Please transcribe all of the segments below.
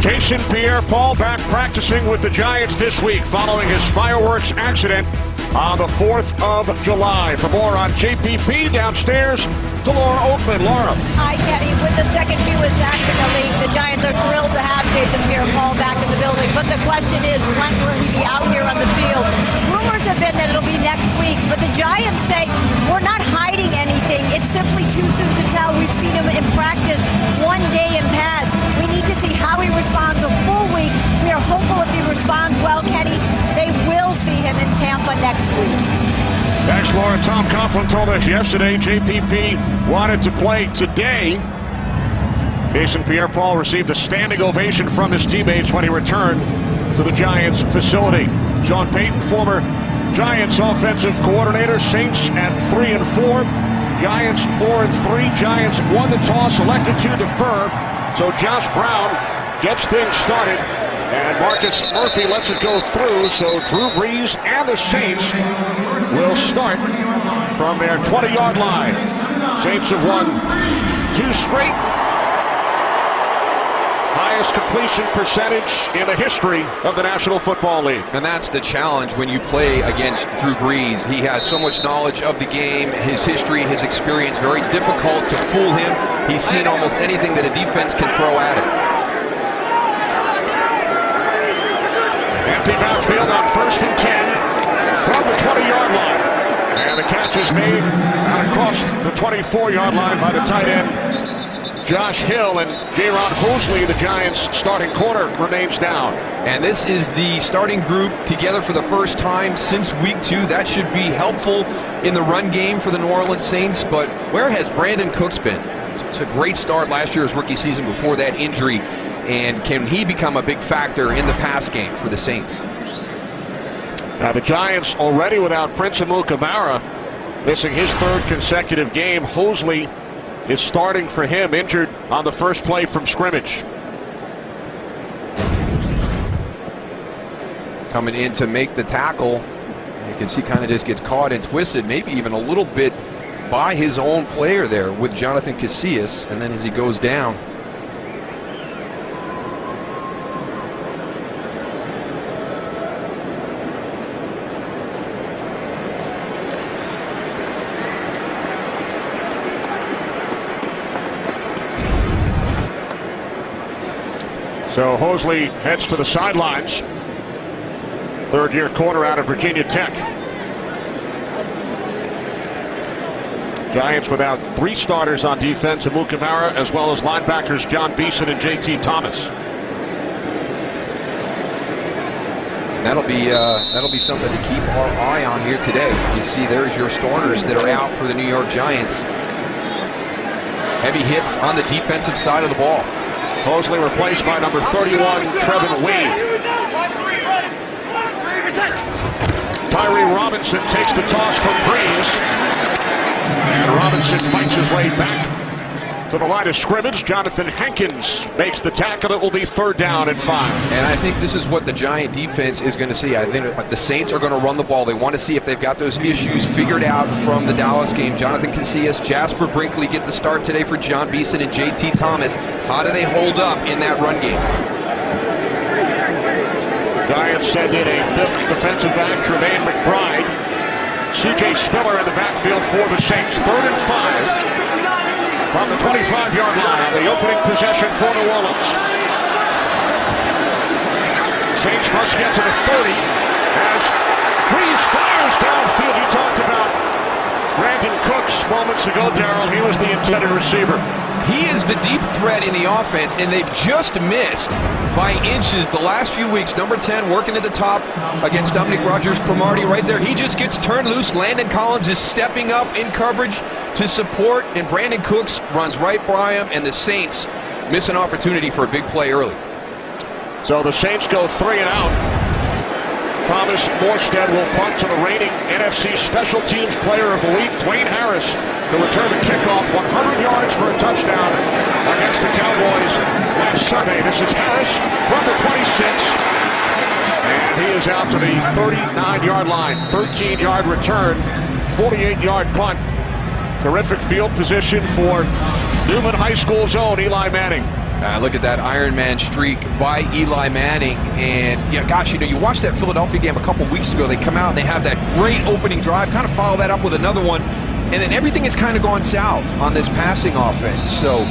Jason Pierre-Paul back practicing with the Giants this week following his fireworks accident on the 4th of July. For more on JPP, downstairs to Laura Oakman. Laura. Hi, Kenny. With the second fewest sacks in the league, the Giants are thrilled to have Jason Pierre-Paul back in the building. But the question is, when will he be out here on the field? Rumors have been that it'll be next week, but the Giants say we're not hiding anything. It's simply too soon to tell. We've seen him in practice one day in pads. We need to see how he responds a full week. We are hopeful if he responds well, Kenny, they will see him in Tampa next week. Thanks, Laura. Tom Coughlin told us yesterday JPP wanted to play today. Jason Pierre-Paul received a standing ovation from his teammates when he returned to the Giants facility. Sean Payton, former Giants offensive coordinator. Saints at 3-4. Giants 4-3. Giants won the toss, elected to defer. So Josh Brown gets things started, and Marcus Murphy lets it go through. So Drew Brees and the Saints will start from their 20-yard line. Saints have won 2 straight. Highest completion percentage in the history of the National Football League. And that's the challenge when you play against Drew Brees. He has so much knowledge of the game, his history, his experience. Very difficult to fool him. He's seen almost anything that a defense can throw at him. Empty backfield on 1st and 10 from the 20-yard line. And the catch is made out across the 24-yard line by the tight end, Josh Hill, and Jaron Hosley, the Giants' starting corner, remains down. And this is the starting group together for the first time since week 2. That should be helpful in the run game for the New Orleans Saints. But where has Brandon Cooks been? It's a great start last year, his rookie season, before that injury. And can he become a big factor in the pass game for the Saints? Now the Giants already without Prince Amukamara, missing his 3rd consecutive game. Hosley is starting for him, injured on the first play from scrimmage. Coming in to make the tackle. You can see kind of just gets caught and twisted, maybe even a little bit by his own player there with Jonathan Casillas, and then as he goes down. So Hosley heads to the sidelines. 3rd-year corner out of Virginia Tech. Giants without 3 starters on defense, Amukamara, as well as linebackers John Beeson and J.T. Thomas. That'll be something to keep our eye on here today. You see there's your starters that are out for the New York Giants. Heavy hits on the defensive side of the ball. Hosley replaced by number 31, Trevin Wade. Tyree Robinson takes the toss from Brees. And Robinson fights his way back to the line of scrimmage. Jonathan Hankins makes the tackle. It will be 3rd down and 5. And I think this is what the Giant defense is going to see. I think the Saints are going to run the ball. They want to see if they've got those issues figured out from the Dallas game. Jonathan Casillas, Jasper Brinkley get the start today for John Beeson and J.T. Thomas. How do they hold up in that run game? Giants send in a 5th defensive back, Tremaine McBride. C.J. Spiller in the backfield for the Saints. 3rd and 5 from the 25-yard line on the opening possession for New Orleans. Saints must get to the 30 as Brees fires downfield. You talked about Brandon Cooks moments ago, Darrell. He was the intended receiver. He is the deep threat in the offense, and they've just missed by inches the last few weeks. Number 10 working at the top against Dominic Rodgers-Cromartie right there. He just gets turned loose. Landon Collins is stepping up in coverage to support, and Brandon Cooks runs right by him, and the Saints miss an opportunity for a big play early. So the Saints go 3 and out. Thomas Morstead will punt to the reigning NFC Special Teams Player of the Week, Dwayne Harris, to return the kickoff 100 yards for a touchdown against the Cowboys last Sunday. This is Harris from the 26, and he is out to the 39-yard line. 13-yard return, 48-yard punt. Terrific field position for Newman High School's own Eli Manning. Look at that Iron Man streak by Eli Manning. And, yeah, gosh, you watched that Philadelphia game a couple weeks ago. They come out and they have that great opening drive, kind of follow that up with another one. And then everything has kind of gone south on this passing offense. So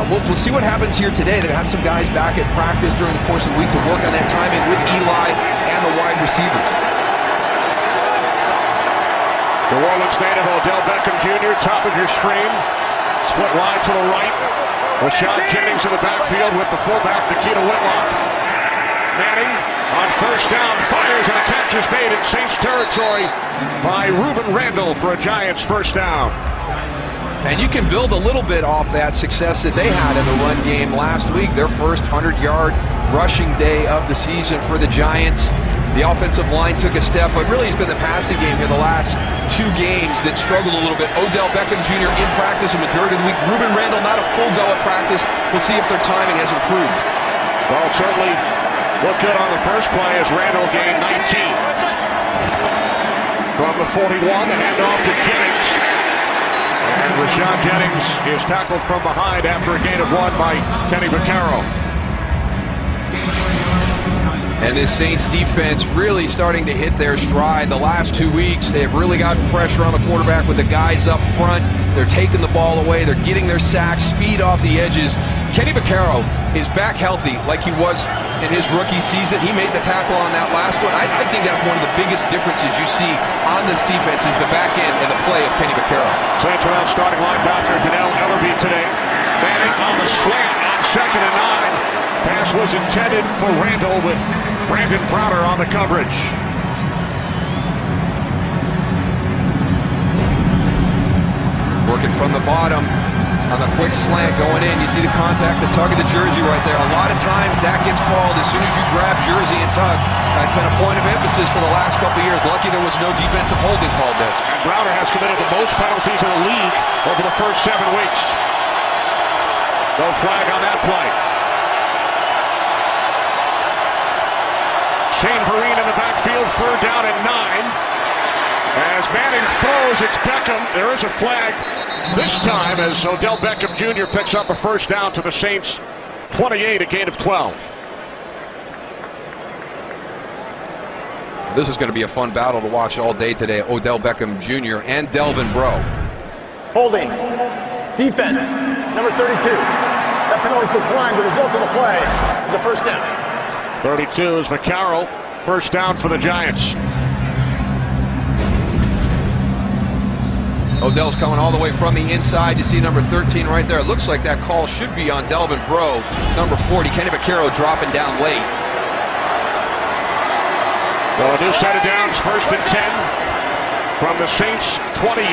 we'll see what happens here today. They've had some guys back at practice during the course of the week to work on that timing with Eli and the wide receivers. New Orleans native Odell Beckham Jr., top of your screen. Split wide to the right. Rashad Jennings in the backfield with the fullback, Nikita Whitlock. Manning on first down, fires, and a catch is made in Saints territory by Ruben Randall for a Giants first down. And you can build a little bit off that success that they had in the run game last week, their first 100-yard rushing day of the season for the Giants. The offensive line took a step, but really it's been the passing game here the last 2 games that struggled a little bit. Odell Beckham Jr. in practice a majority of the week. Ruben Randall not a full go at practice. We'll see if their timing has improved. Well, it certainly looked good on the first play as Randall gained 19. From the 41, the handoff to Jennings. And Rashad Jennings is tackled from behind after a gain of 1 by Kenny Vaccaro. And this Saints defense really starting to hit their stride. The last 2 weeks, they have really gotten pressure on the quarterback with the guys up front. They're taking the ball away. They're getting their sacks, speed off the edges. Kenny Vaccaro is back healthy like he was in his rookie season. He made the tackle on that last one. I think that's one of the biggest differences you see on this defense is the back end and the play of Kenny Vaccaro. Saints without starting linebacker Donnell Ellerbe today. Manning on the slant on 2nd and 9. Pass was intended for Randall with Brandon Browner on the coverage. Working from the bottom on the quick slant going in. You see the contact, the tug of the jersey right there. A lot of times that gets called as soon as you grab jersey and tug. That's been a point of emphasis for the last couple of years. Lucky there was no defensive holding called there. And Browner has committed the most penalties in the league over the first 7 weeks. No flag on that play. Shane Vereen in the backfield, 3rd down and 9. As Manning throws, it's Beckham. There is a flag this time as Odell Beckham Jr. picks up a first down to the Saints' 28, a gain of 12. This is going to be a fun battle to watch all day today. Odell Beckham Jr. and Delvin Breaux. Holding. Defense. Number 32. That penalty is declined. The result of the play is a first down. 32 is Vaccaro. First down for the Giants. Odell's coming all the way from the inside. You see number 13 right there. It looks like that call should be on Delvin Breaux. Number 40, Kenny Vaccaro dropping down late. So a new set of downs, 1st and 10 from the Saints' 28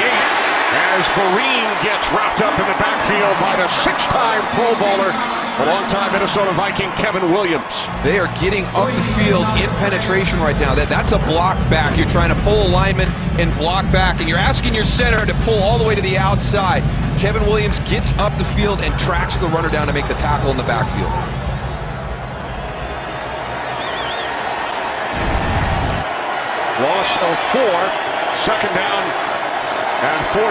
as Vereen gets wrapped up in the backfield by the 6-time Pro Bowler, a longtime Minnesota Viking, Kevin Williams. They are getting up the field in penetration right now. That's a block back. You're trying to pull a lineman and block back, and you're asking your center to pull all the way to the outside. Kevin Williams gets up the field and tracks the runner down to make the tackle in the backfield. Loss of 4, 2nd down and 14.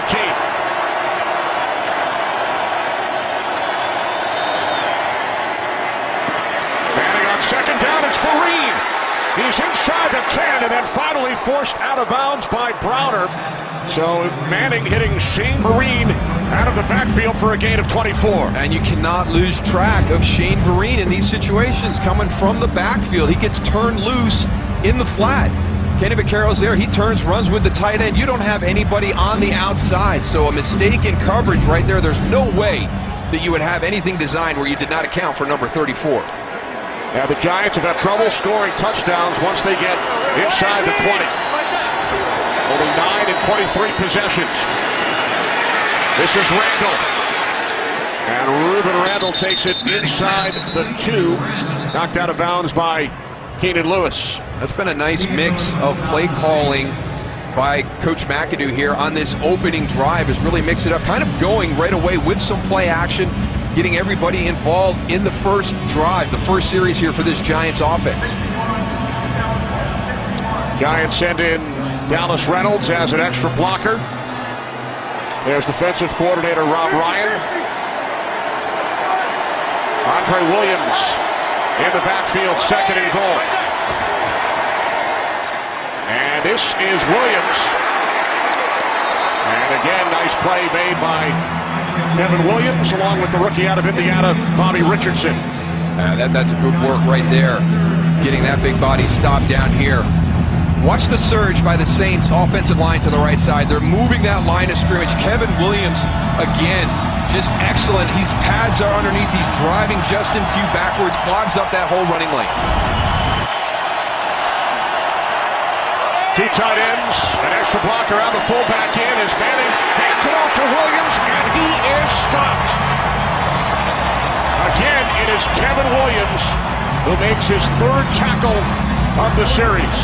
Manning on 2nd down, it's Vereen. He's inside the 10 and then finally forced out of bounds by Browner. So Manning hitting Shane Vereen out of the backfield for a gain of 24. And you cannot lose track of Shane Vereen in these situations coming from the backfield. He gets turned loose in the flat. Kenny Vaccaro's there. He turns, runs with the tight end. You don't have anybody on the outside. So a mistake in coverage right there. There's no way that you would have anything designed where you did not account for number 34. Now the Giants have had trouble scoring touchdowns once they get inside the 20. Only 9 in 23 possessions. This is Randall. And Ruben Randall takes it inside the 2. Knocked out of bounds by Keenan Lewis. That's been a nice mix of play calling by Coach McAdoo here on this opening drive. Has really mixed it up, kind of going right away with some play action, getting everybody involved in the first drive, the first series here for this Giants offense. Giants send in Dallas Reynolds as an extra blocker. There's defensive coordinator Rob Ryan. Andre Williams in the backfield, second and goal. And this is Williams. And again, nice play made by Kevin Williams along with the rookie out of Indiana, Bobby Richardson. That's good work right there, getting that big body stop down here. Watch the surge by the Saints offensive line to the right side. They're moving that line of scrimmage. Kevin Williams, again, just excellent. His pads are underneath. He's driving Justin Pugh backwards, clogs up that whole running lane. Two tight ends, an extra blocker on the fullback in as Manning hands it off to Williams, and he is stopped. Again, it is Kevin Williams who makes his third tackle of the series.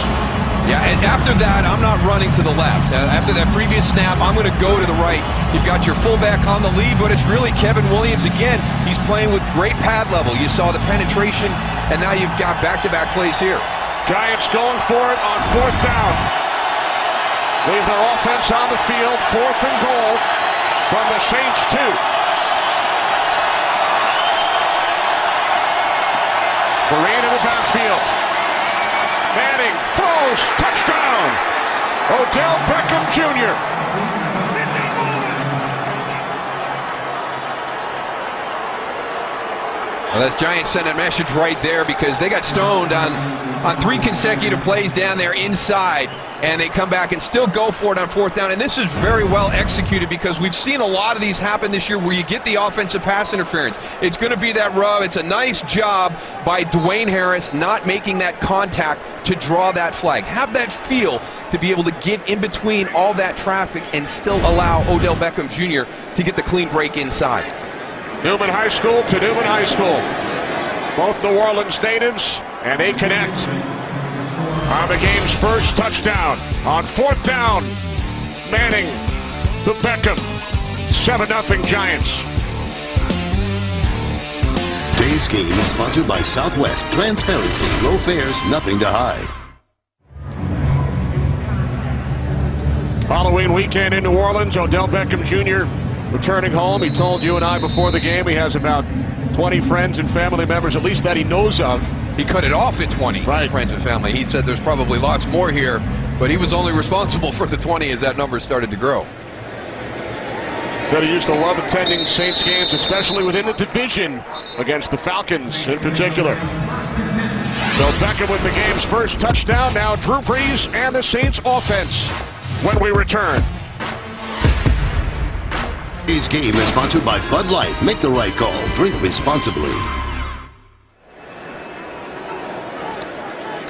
Yeah, and after that, I'm not running to the left. After that previous snap, I'm going to go to the right. You've got your fullback on the lead, but it's really Kevin Williams again. He's playing with great pad level. You saw the penetration, and now you've got back-to-back plays here. Giants going for it on fourth down. Leave their offense on the field, fourth and goal from the Saints 2. Vereen in the backfield. Manning throws, touchdown! Odell Beckham Jr. Well, that Giants sent a message right there because they got stoned on 3 consecutive plays down there inside, and they come back and still go for it on fourth down. And this is very well executed because we've seen a lot of these happen this year where you get the offensive pass interference. It's going to be that rub. It's a nice job by Dwayne Harris not making that contact to draw that flag. Have that feel to be able to get in between all that traffic and still allow Odell Beckham Jr. to get the clean break inside. Newman High School to Newman High School. Both New Orleans natives, and they connect on the game's first touchdown. On fourth down, Manning to Beckham. 7-0 Giants. Today's game is sponsored by Southwest. Transparency, low fares, nothing to hide. Halloween weekend in New Orleans. Odell Beckham Jr. returning home. He told you and I before the game he has about 20 friends and family members, at least that he knows of. He cut it off at 20 friends and family. He said there's probably lots more here, but he was only responsible for the 20 as that number started to grow. Said he used to love attending Saints games, especially within the division against the Falcons in particular. So Beckham with the game's first touchdown. Now Drew Brees and the Saints offense when we return. Today's game is sponsored by Bud Light. Make the right call. Drink responsibly.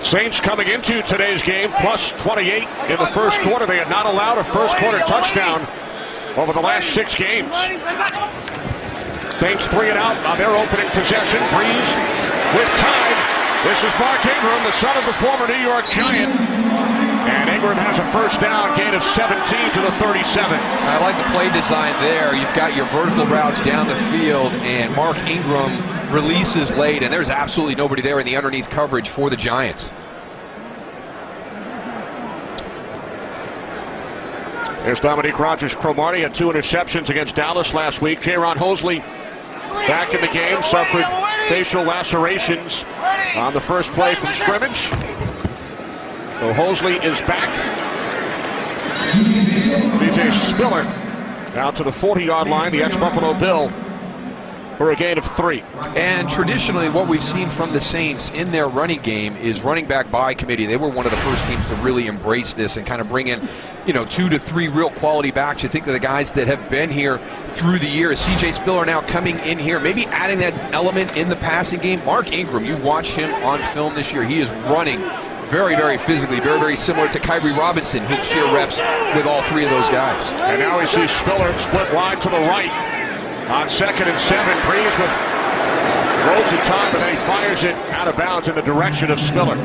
Saints coming into today's game plus 28 in the first quarter. They had not allowed a first quarter touchdown over the last 6 games. Saints 3 and out on their opening possession. Brees with time. This is Mark Ingram, the son of the former New York Giant. And Ingram has a first down, gain of 17 to the 37. I like the play design there. You've got your vertical routes down the field, and Mark Ingram releases late, and there's absolutely nobody there in the underneath coverage for the Giants. There's Dominique Rodgers-Cromartie, had 2 interceptions against Dallas last week. Jaron Hosley back in the game, suffered facial lacerations on the first play from scrimmage. So Hosley is back. DJ Spiller out to the 40-yard line, the ex-Buffalo Bill, for a gain of 3. And traditionally what we've seen from the Saints in their running game is running back by committee. They were one of the first teams to really embrace this and kind of bring in, 2 to 3 real quality backs. You think of the guys that have been here through the years. CJ Spiller now coming in here, maybe adding that element in the passing game. Mark Ingram, you watch him on film this year. He is running very, very physically, very, very similar to Kyrie Robinson. He'll share reps with all 3 of those guys. And now we see Spiller split wide to the right on 2nd and 7. Brees with loads of time, but then he fires it out of bounds in the direction of Spiller.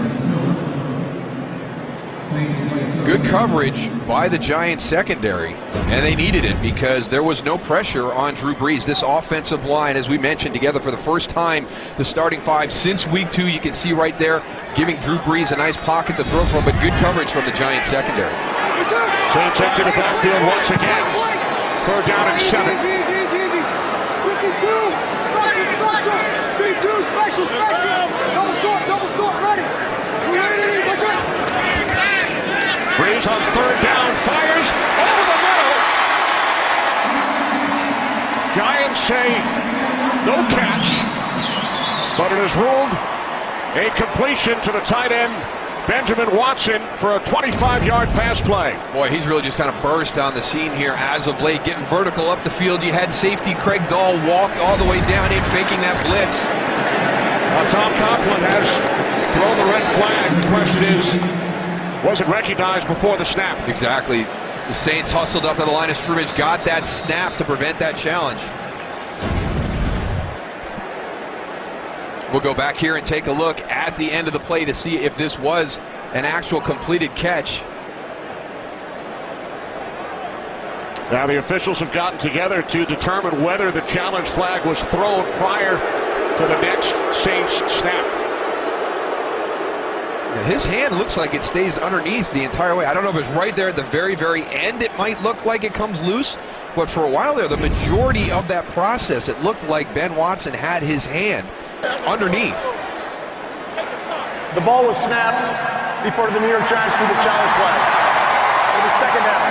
Good coverage by the Giants secondary, and they needed it because there was no pressure on Drew Brees. This offensive line, as we mentioned, together for the first time, the starting 5 since week 2. You can see right there, giving Drew Brees a nice pocket to throw from, but good coverage from the Giants secondary. Saints empty the backfield once again. 3rd down and 7. ready. Breeze on third down, fires over the middle. Giants say no catch, but it is ruled a completion to the tight end, Benjamin Watson, for a 25-yard pass play. Boy, he's really just kind of burst on the scene here as of late, getting vertical up the field. You had safety Craig Dahl walk all the way down in, faking that blitz. Tom Coughlin has thrown the red flag. The question is, was it recognized before the snap? Exactly. The Saints hustled up to the line of scrimmage, got that snap to prevent that challenge. We'll go back here and take a look at the end of the play to see if this was an actual completed catch. Now the officials have gotten together to determine whether the challenge flag was thrown prior to the next Saints snap. His hand looks like it stays underneath the entire way. I don't know if it's right there at the very, very end. It might look like it comes loose, but for a while there, the majority of that process, it looked like Ben Watson had his hand underneath. The ball was snapped before the New York Giants threw the challenge flag. It was second down.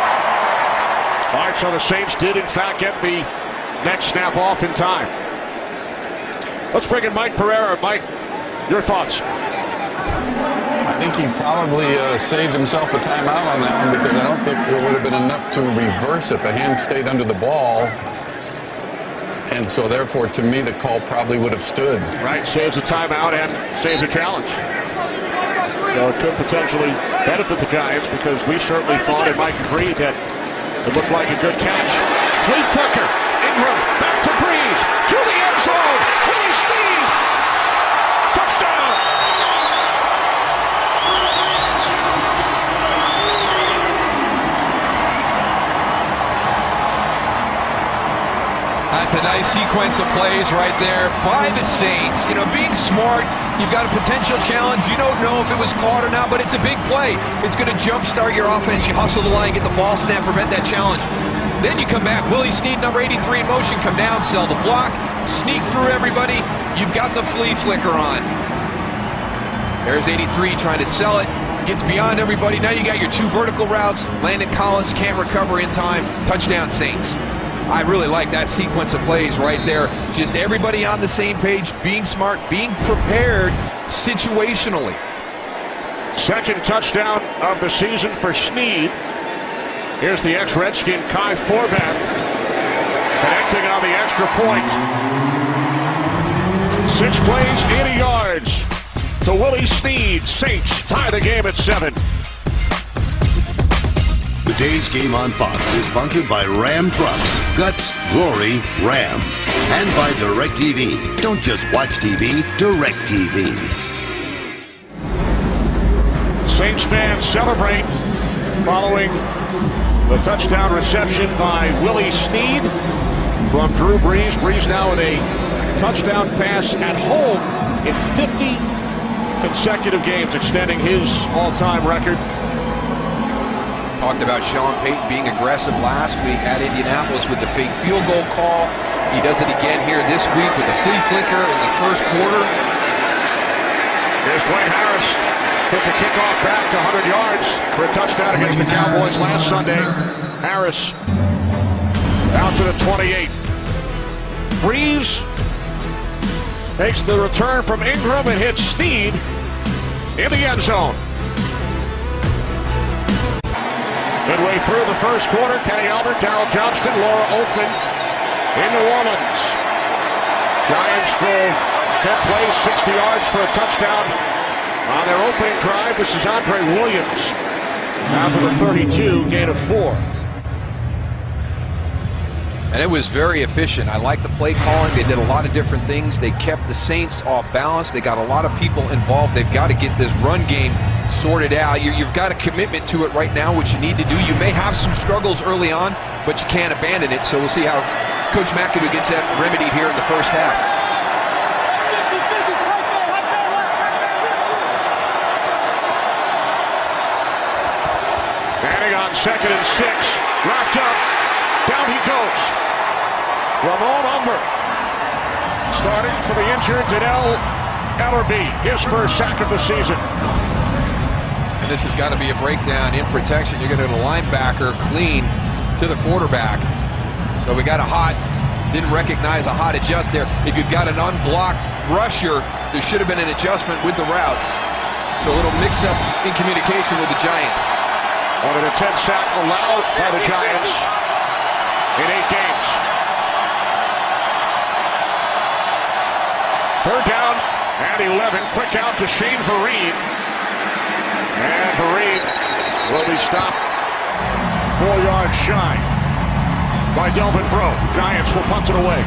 All right, so the Saints did in fact get the next snap off in time. Let's bring in Mike Pereira. Mike, your thoughts? I think he probably saved himself a timeout on that one because I don't think there would have been enough to reverse it. The hand stayed under the ball. And so therefore, to me, the call probably would have stood. Right, saves a timeout and saves a challenge. So it could potentially benefit the Giants because we certainly thought, and Mike agreed, that it looked like a good catch. Flea flicker, Ingram, back to Breeze, to the end zone, Willie Snead, touchdown! That's a nice sequence of plays right there by the Saints. You know, being smart, you've got a potential challenge. You don't know if it was caught or not, but it's a big play. It's going to jumpstart your offense. You hustle the line, get the ball snap, prevent that challenge. Then you come back. Willie Snead, number 83 in motion, come down, sell the block, sneak through everybody. You've got the flea flicker on. There's 83 trying to sell it. Gets beyond everybody. Now you got your two vertical routes. Landon Collins can't recover in time. Touchdown, Saints. I really like that sequence of plays right there. Just everybody on the same page, being smart, being prepared situationally. Second touchdown of the season for Snead. Here's the ex-Redskin Kai Forbath connecting on the extra point. 6 plays, 80 yards to Willie Snead. Saints tie the game at 7. Today's game on Fox is sponsored by Ram Trucks. Guts, glory, Ram. And by DirecTV. Don't just watch TV, DirecTV. Saints fans celebrate following the touchdown reception by Willie Snead from Drew Brees. Brees now with a touchdown pass at home in 50 consecutive games, extending his all-time record. Talked about Sean Payton being aggressive last week at Indianapolis with the fake field goal call. He does it again here this week with the flea flicker in the first quarter. There's Dwayne Harris. Took a kickoff back 100 yards for a touchdown against the Cowboys last Sunday. Harris out to the 28. Breeze takes the return from Ingram and hits Snead in the end zone. Midway through the first quarter, Kenny Albert, Darryl Johnston, Laura Oakman in New Orleans. Giants drove 10 plays, 60 yards for a touchdown on their opening drive. This is Andre Williams. Down to the 32, gain of 4. And it was very efficient. I like the play calling. They did a lot of different things. They kept the Saints off balance. They got a lot of people involved. They've got to get this run game sorted out. You've got a commitment to it right now, which you need to do. You may have some struggles early on, but you can't abandon it. So we'll see how Coach McAdoo gets that remedied here in the first half. Manning on 2nd and 6. Wrapped up. Down he goes. Ramon Umber starting for the injured Donnell Ellerbe, his first sack of the season. And this has got to be a breakdown in protection. You're going to get a linebacker clean to the quarterback. So we got a hot, didn't recognize a hot adjust there. If you've got an unblocked rusher, there should have been an adjustment with the routes. So a little mix-up in communication with the Giants. One of the 10 sack allowed by the Giants in 8 games. Third down and 11. Quick out to Shane Vereen. And Vereen will be stopped 4 yards shy by Delvin Breaux. Giants will punt it away.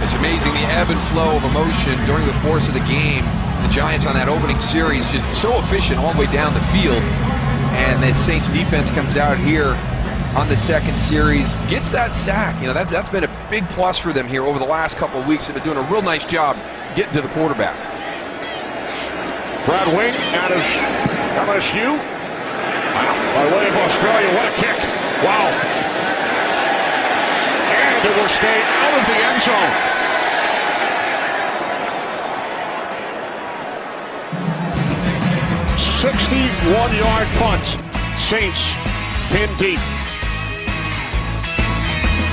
It's amazing the ebb and flow of emotion during the course of the game. The Giants on that opening series just so efficient all the way down the field. And the Saints defense comes out here on the second series, gets that sack. You know, that's been a big plus for them here over the last couple of weeks. They've been doing a real nice job getting to the quarterback. Brad Wing out of LSU. By way of Australia, what a kick. Wow. And it will stay out of the end zone. 61-yard punt. Saints pinned deep.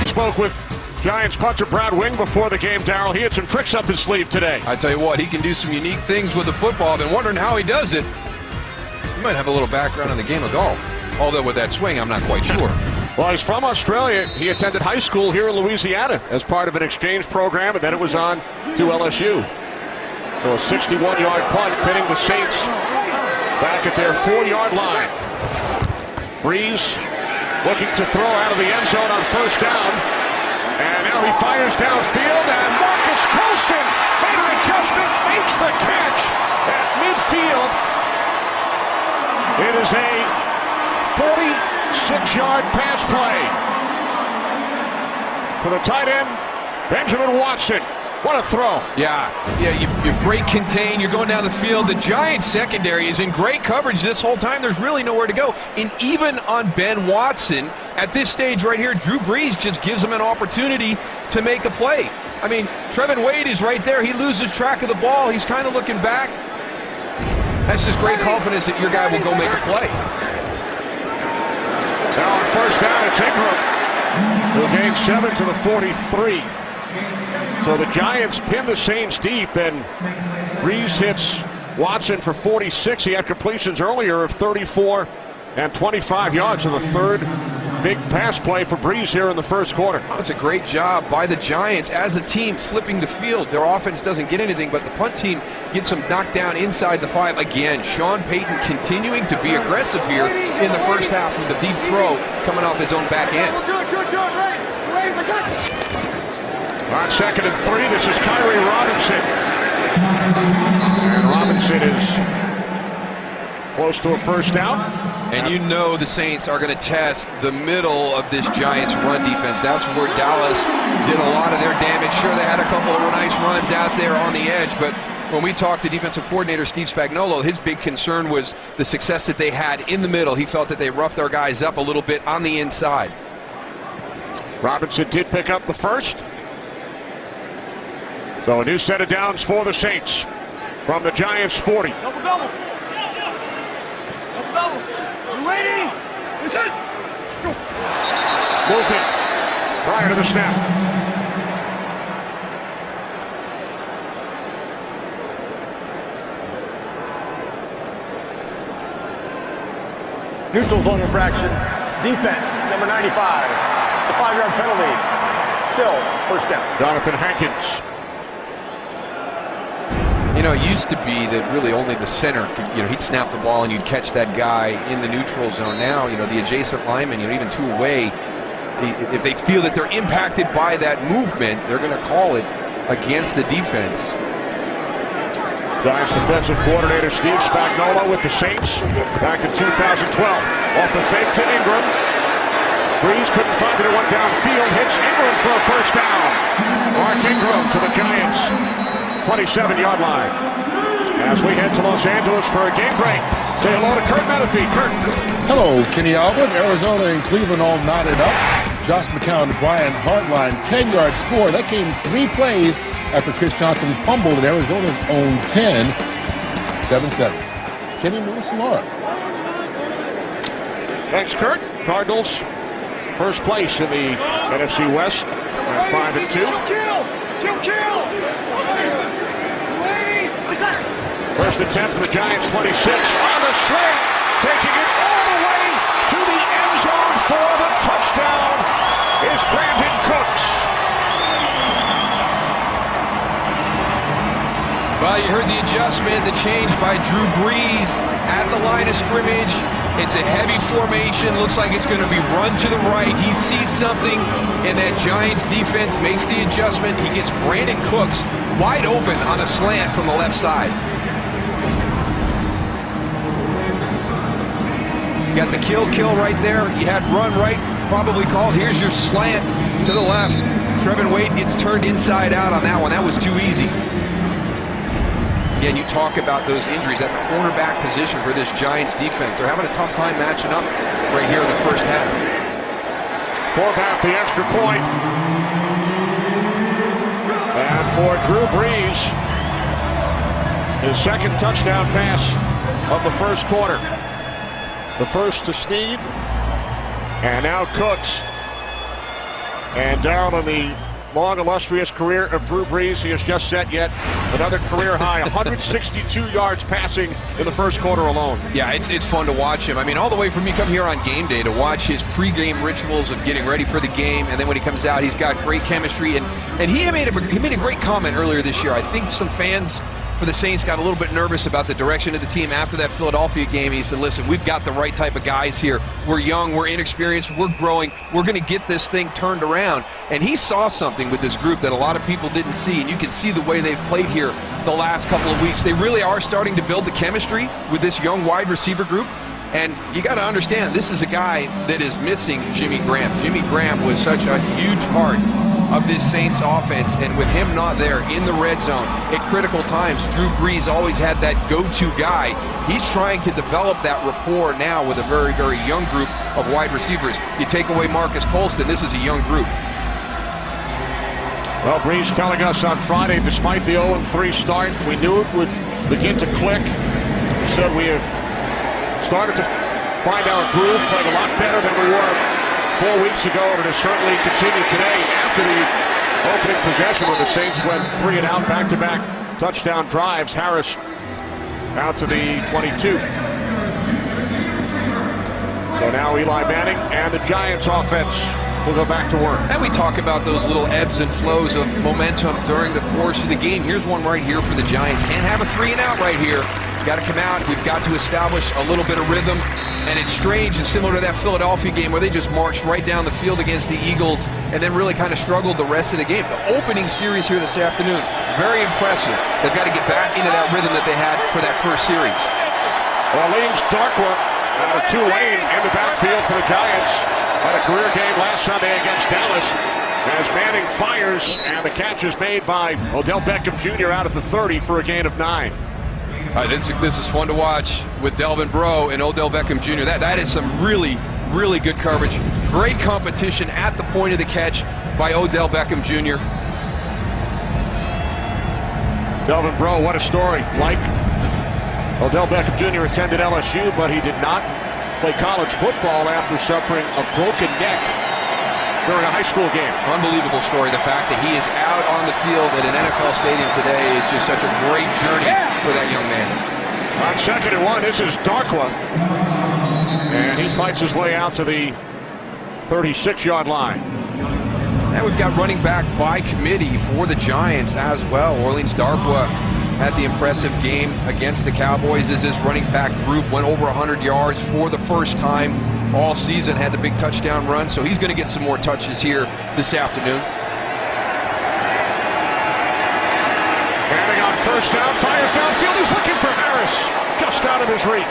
Spoke with Giants punter Brad Wing before the game, Darryl. He had some tricks up his sleeve today. I tell you what, he can do some unique things with the football. I've been wondering how he does it. He might have a little background in the game of golf. Although with that swing, I'm not quite sure. Well, he's from Australia. He attended high school here in Louisiana as part of an exchange program, and then it was on to LSU. So a 61-yard punt pinning the Saints back at their 4-yard line. Breeze looking to throw out of the end zone on first down. And now he fires downfield, and Marcus Colston made an adjustment, makes the catch at midfield. It is a 46-yard pass play for the tight end, Benjamin Watson. What a throw. Yeah, you break contain, you're going down the field. The Giants secondary is in great coverage this whole time. There's really nowhere to go. And even on Ben Watson, at this stage right here, Drew Brees just gives him an opportunity to make a play. I mean, Trevin Wade is right there. He loses track of the ball. He's kind of looking back. That's just great confidence that your guy will go make a play. Now on first down, it's Ingram. He'll gain 7 to the 43. So the Giants pin the Saints deep, and Brees hits Watson for 46. He had completions earlier of 34 and 25 yards in the third big pass play for Brees here in the first quarter. It's a great job by the Giants as a team flipping the field. Their offense doesn't get anything, but the punt team gets them knocked down inside the 5 again. Sean Payton continuing to be aggressive here in the first half with the deep throw coming off his own back end. Good, ready for second. On 2nd and 3, this is Kyrie Robinson. And Robinson is close to a first down. And you know the Saints are going to test the middle of this Giants run defense. That's where Dallas did a lot of their damage. Sure, they had a couple of nice runs out there on the edge, but when we talked to defensive coordinator Steve Spagnuolo, his big concern was the success that they had in the middle. He felt that they roughed our guys up a little bit on the inside. Robinson did pick up the first. So a new set of downs for the Saints from the Giants 40. Double. You ready? Listen. Movement prior to the snap. Neutral zone infraction. Defense, number 95. A 5-yard penalty. Still, first down. Jonathan Hankins. You know, it used to be that really only the center could, he'd snap the ball and you'd catch that guy in the neutral zone. Now, the adjacent linemen, even 2 away, if they feel that they're impacted by that movement, they're going to call it against the defense. Giants defensive coordinator Steve Spagnuolo with the Saints back in 2012. Off the fake to Ingram. Brees couldn't find it, went downfield, hits Ingram for a first down. Mark Ingram to the Giants 27-yard line. As we head to Los Angeles for a game break, say hello to Kurt Menefee. Kurt. Hello, Kenny Albert. Arizona and Cleveland all knotted up. Josh McCown to Brian Hartline, 10-yard score. That came 3 plays after Chris Johnson fumbled in Arizona's own 10. 7-7. Kenny Lewis and Laura. Thanks, Kurt. Cardinals, first place in the NFC West at 5-2. First attempt for the Giants, 26 on the slant, taking it all the way to the end zone for the touchdown is Brandon Cooks. Well, you heard the adjustment, the change by Drew Brees at the line of scrimmage. It's a heavy formation. Looks like it's going to be run to the right. He sees something, and that Giants defense makes the adjustment. He gets Brandon Cooks wide open on a slant from the left side. You got the kill right there. You had run right, probably called. Here's your slant to the left. Trevin Wade gets turned inside out on that one. That was too easy. Again, you talk about those injuries at the cornerback position for this Giants defense. They're having a tough time matching up right here in the first half. Forbath the extra point. And for Drew Brees, his second touchdown pass of the first quarter. The first to Snead, and now Cooks. And down on the long, illustrious career of Drew Brees, he has just set yet another career high, 162 yards passing in the first quarter alone. Yeah, it's fun to watch him. I mean, all the way from you come here on game day to watch his pregame rituals of getting ready for the game, and then when he comes out, he's got great chemistry. And he made a great comment earlier this year. I think some fans for the Saints got a little bit nervous about the direction of the team after that Philadelphia game. He said, listen, we've got the right type of guys here. We're young, we're inexperienced, we're growing. We're going to get this thing turned around. And he saw something with this group that a lot of people didn't see, and you can see the way they've played here the last couple of weeks. They really are starting to build the chemistry with this young wide receiver group. And you got to understand, this is a guy that is missing Jimmy Graham. Jimmy Graham was such a huge part of this Saints offense, and with him not there in the red zone at critical times, Drew Brees always had that go-to guy. He's trying to develop that rapport now with a very, very young group of wide receivers. You take away Marcus Colston, this is a young group. Well, Brees telling us on Friday, despite the 0-3 start, we knew it would begin to click. He said we have started to find our groove, playing a lot better than we were 4 weeks ago, and it has certainly continued today after the opening possession where the Saints went 3 and out, back-to-back touchdown drives. Harris out to the 22. So now Eli Manning and the Giants offense will go back to work. And we talk about those little ebbs and flows of momentum during the course of the game. Here's one right here for the Giants. Can't have a 3 and out right here. Got to come out. We've got to establish a little bit of rhythm. And it's strange, it's similar to that Philadelphia game where they just marched right down the field against the Eagles and then really kind of struggled the rest of the game. The opening series here this afternoon, very impressive. They've got to get back into that rhythm that they had for that first series. Orleans Darkwa out of Tulane in the backfield for the Giants. Had a career game last Sunday against Dallas as Manning fires, and the catch is made by Odell Beckham Jr. out of the 30 for a gain of 9. This is fun to watch with Delvin Breaux and Odell Beckham Jr. That is some really, really good coverage. Great competition at the point of the catch by Odell Beckham Jr. Delvin Breaux, what a story. Like Odell Beckham Jr. attended LSU, but he did not play college football after suffering a broken neck during a high school game. Unbelievable story. The fact that he is out on the field at an NFL stadium today is just such a great journey for that young man. On 2nd and 1, this is Darkwa. And he fights his way out to the 36-yard line. And we've got running back by committee for the Giants as well. Orleans Darkwa had the impressive game against the Cowboys as his running back group went over 100 yards for the first time all season, had the big touchdown run, so he's going to get some more touches here this afternoon. Manning on first down, fires downfield, he's looking for Harris, just out of his reach.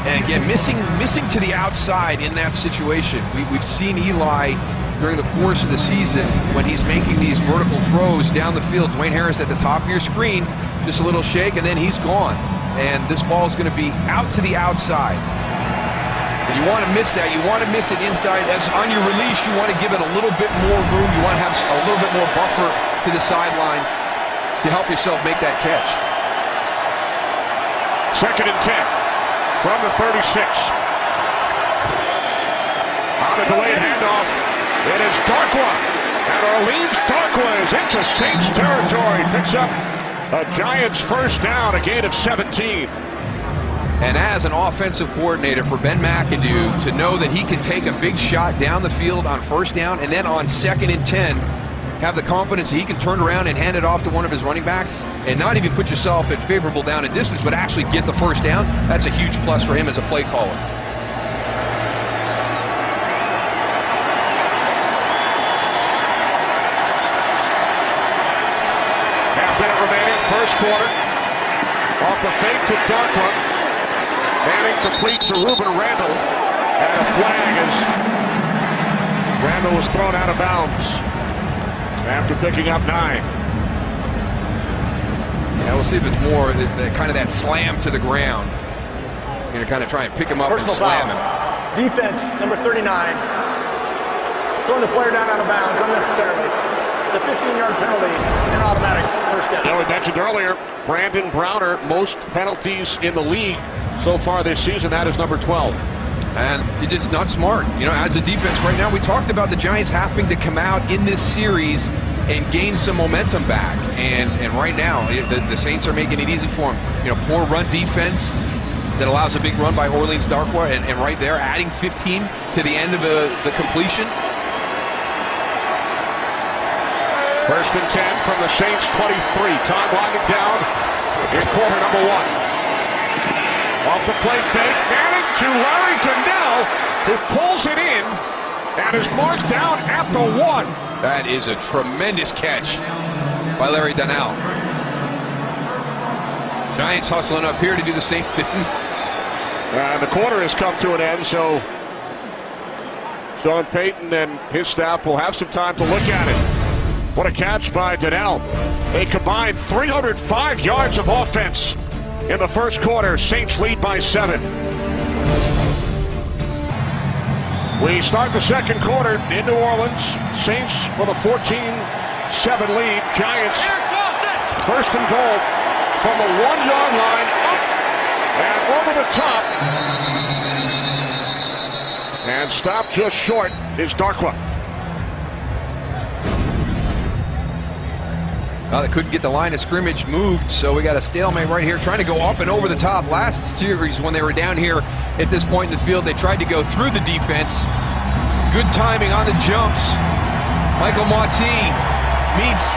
And again, missing to the outside in that situation. We've seen Eli during the course of the season when he's making these vertical throws down the field. Dwayne Harris at the top of your screen, just a little shake, and then he's gone. And this ball is going to be out to the outside. You want to miss that. You want to miss it inside. As on your release, you want to give it a little bit more room. You want to have a little bit more buffer to the sideline to help yourself make that catch. 2nd and 10 from the 36. On a delayed handoff, it is Darkwa. And Orleans Darkwa is into Saints territory. Picks up a Giants first down, a gain of 17. And as an offensive coordinator for Ben McAdoo, to know that he can take a big shot down the field on first down and then on 2nd and 10, have the confidence that he can turn around and hand it off to one of his running backs and not even put yourself at favorable down and distance, but actually get the first down, that's a huge plus for him as a play caller. Half-minute remaining, first quarter. Off the fake to Darkwa. Manning complete to Ruben Randall. And a flag as Randall was thrown out of bounds after picking up 9. Now we'll see if it's more kind of that slam to the ground. You're going to kind of try and pick him up Personal and slam foul. him. Defense, number 39. Throwing the player down out of bounds unnecessarily. It's a 15-yard penalty and automatic first down. Yeah, we mentioned earlier, Brandon Browner, most penalties in the league so far this season. That is number 12. And it's just not smart. You know, as a defense right now, we talked about the Giants having to come out in this series and gain some momentum back. And right now, the Saints are making it easy for them. You know, poor run defense that allows a big run by Orleans Darkwa, and right there, adding 15 to the end of the completion. First and 10 from the Saints 23. Time winding down in quarter number 1. Off the play fake, Manning to Larry Donnell, who pulls it in and is marked down at the 1. That is a tremendous catch by Larry Donnell. Giants hustling up here to do the same thing. And the quarter has come to an end, so Sean Payton and his staff will have some time to look at it. What a catch by Donnell. A combined 305 yards of offense in the first quarter. Saints lead by 7. We start the second quarter in New Orleans. Saints with a 14-7 lead. Giants first and goal from the 1-yard line up and over the top. And stopped just short is Darkwa. Well, they couldn't get the line of scrimmage moved, so we got a stalemate right here, trying to go up and over the top. Last series, when they were down here at this point in the field, they tried to go through the defense. Good timing on the jumps. Michael Mauti meets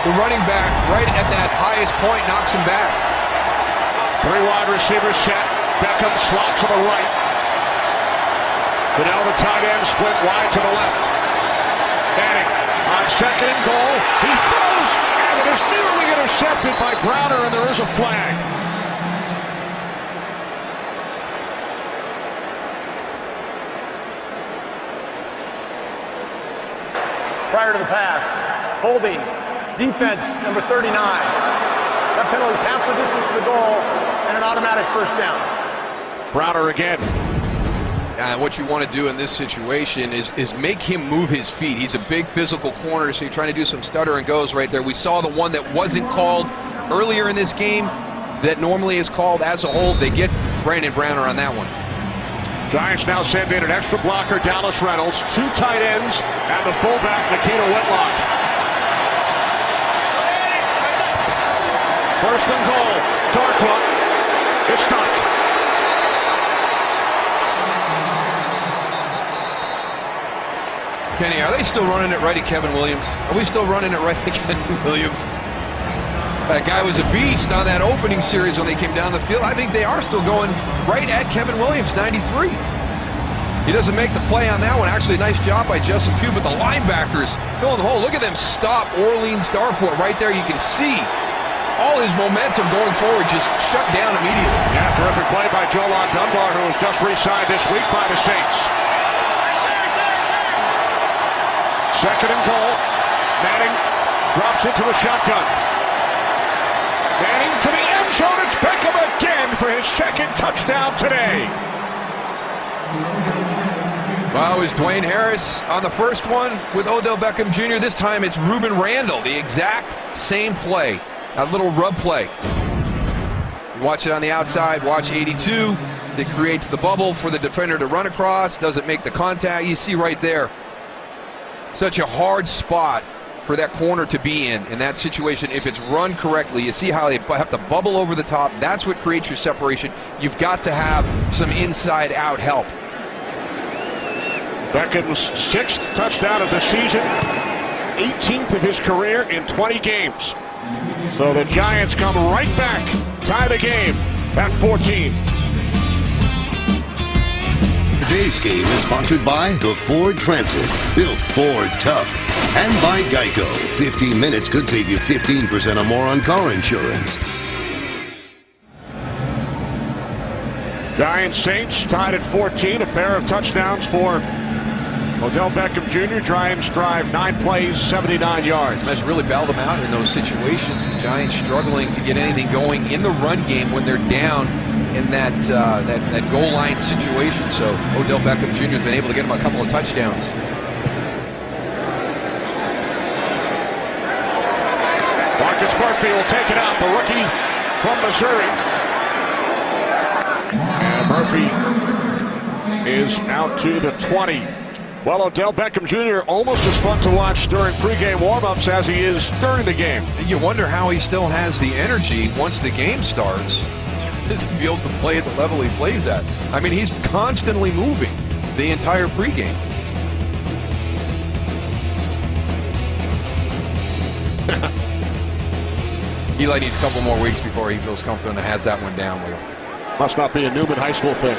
the running back right at that highest point, knocks him back. 3 wide receivers set. Beckham slot to the right. Donnell, the tight end, split wide to the left. Manning on second and goal. He throws, and it is nearly intercepted by Browner, and there is a flag. Prior to the pass, holding, defense, number 39. That penalty is half the distance to the goal and an automatic first down. Browner again. And what you want to do in this situation is make him move his feet. He's a big physical corner, so you're trying to do some stutter and goes right there. We saw the one that wasn't called earlier in this game that normally is called as a hold. They get Brandon Browner on that one. Giants now send in an extra blocker, Dallas Reynolds, 2 tight ends, and the fullback, Nikita Whitlock. First and goal, Darkwa. It's stopped. Kenny, are they still running it right at Kevin Williams? Are we still running it right at Kevin Williams? That guy was a beast on that opening series when they came down the field. I think they are still going right at Kevin Williams, 93. He doesn't make the play on that one. Actually, nice job by Justin Pugh, but the linebackers filling the hole. Look at them stop Orleans Darkwa right there. You can see all his momentum going forward just shut down immediately. Yeah, terrific play by Jolon Dunbar, who was just re-signed this week by the Saints. Second and goal. Manning drops into the shotgun. Manning to the end zone. It's Beckham again for his second touchdown today. Well, it was Dwayne Harris on the first one with Odell Beckham Jr. This time it's Ruben Randall, the exact same play, that little rub play. Watch it on the outside, watch 82. That creates the bubble for the defender to run across, doesn't make the contact. You see right there, such a hard spot for that corner to be in that situation. If it's run correctly, you see how they have to bubble over the top. That's what creates your separation. You've got to have some inside-out help. Beckham's 6th touchdown of the season, 18th of his career in 20 games. So the Giants come right back, tie the game at 14. Today's game is sponsored by the Ford Transit, built Ford tough, and by Geico. 15 minutes could save you 15% or more on car insurance. Giants Saints tied at 14, a pair of touchdowns for Odell Beckham Jr. Giants drive 9 plays, 79 yards. That's really bailed them out in those situations. The Giants struggling to get anything going in the run game when they're down in that goal line situation. So Odell Beckham Jr. has been able to get him a couple of touchdowns. Marcus Murphy will take it out, the rookie from Missouri. And Murphy is out to the 20. Well, Odell Beckham Jr. almost as fun to watch during pregame warm-ups as he is during the game. You wonder how he still has the energy once the game starts to be able to play at the level he plays at. I mean, he's constantly moving the entire pregame. Eli needs a couple more weeks before he feels comfortable and has that one down with him. Must not be a Newman High School thing.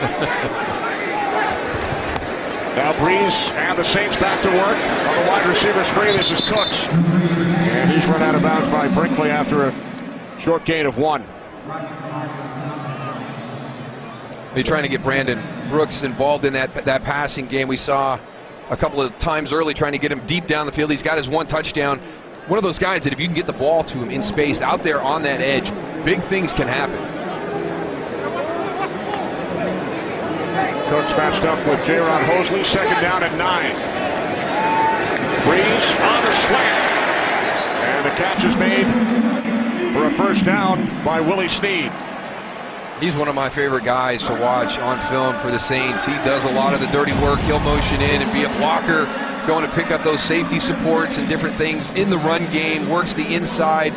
Now Breeze and the Saints back to work on the wide receiver screen. This is Cooks. And he's run out of bounds by Brinkley after a short gain of 1. They're trying to get Brandon Brooks involved in that passing game. We saw a couple of times early trying to get him deep down the field. He's got his 1 touchdown. One of those guys that if you can get the ball to him in space out there on that edge, big things can happen. Cooks matched up with Jaron Hosley, 2nd down and 9. Breeze on the slant. And the catch is made for a 1st down by Willie Snead. He's one of my favorite guys to watch on film for the Saints. He does a lot of the dirty work. He'll motion in and be a blocker, going to pick up those safety supports and different things in the run game, works the inside,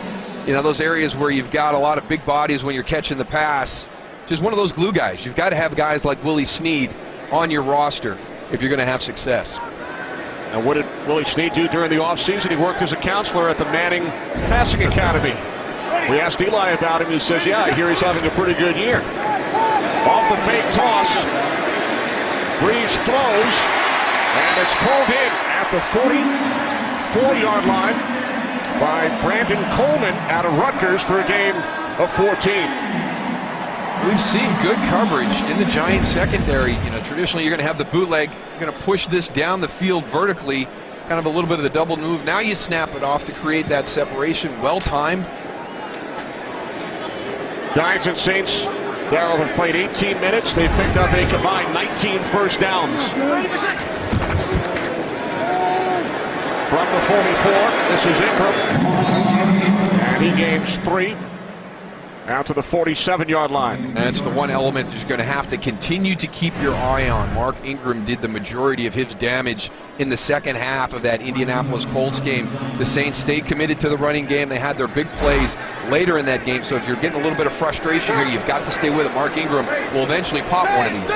you know, those areas where you've got a lot of big bodies when you're catching the pass. Just one of those glue guys. You've got to have guys like Willie Snead on your roster if you're going to have success. And what did Willie Snead do during the offseason? He worked as a counselor at the Manning Passing Academy. We asked Eli about him. He says, yeah, I hear he's having a pretty good year. Off the fake toss. Breeze throws. And it's pulled in at the 44-yard line by Brandon Coleman out of Rutgers for a gain of 14. We've seen good coverage in the Giants secondary. You know, traditionally you're going to have the bootleg. You're going to push this down the field vertically, kind of a little bit of the double move. Now you snap it off to create that separation. Well timed. Giants and Saints, Darrell, have played 18 minutes. They've picked up a combined 19 first downs. From the 44, this is Ingram. And he gains 3. Out to the 47-yard line. That's the one element that you're going to have to continue to keep your eye on. Mark Ingram did the majority of his damage in the second half of that Indianapolis Colts game. The Saints stayed committed to the running game. They had their big plays later in that game. So if you're getting a little bit of frustration here, you've got to stay with it. Mark Ingram will eventually pop one of these.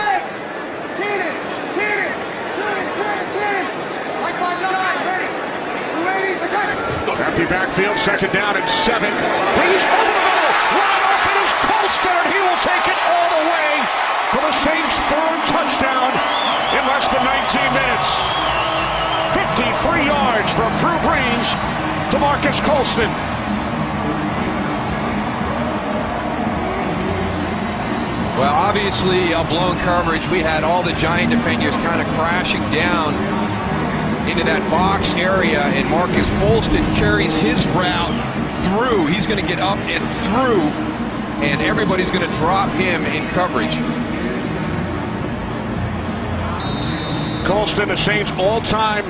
Empty backfield, 2nd down and 7. Breeze over the middle. Wide open is Colston, and he will take it all the way for the Saints' 3rd touchdown in less than 19 minutes. 53 yards from Drew Brees to Marcus Colston. Well, obviously, a blown coverage. We had all the Giant defenders kind of crashing down into that box area, and Marcus Colston carries his route through. He's going to get up and through, and everybody's going to drop him in coverage. Colston, the Saints' all-time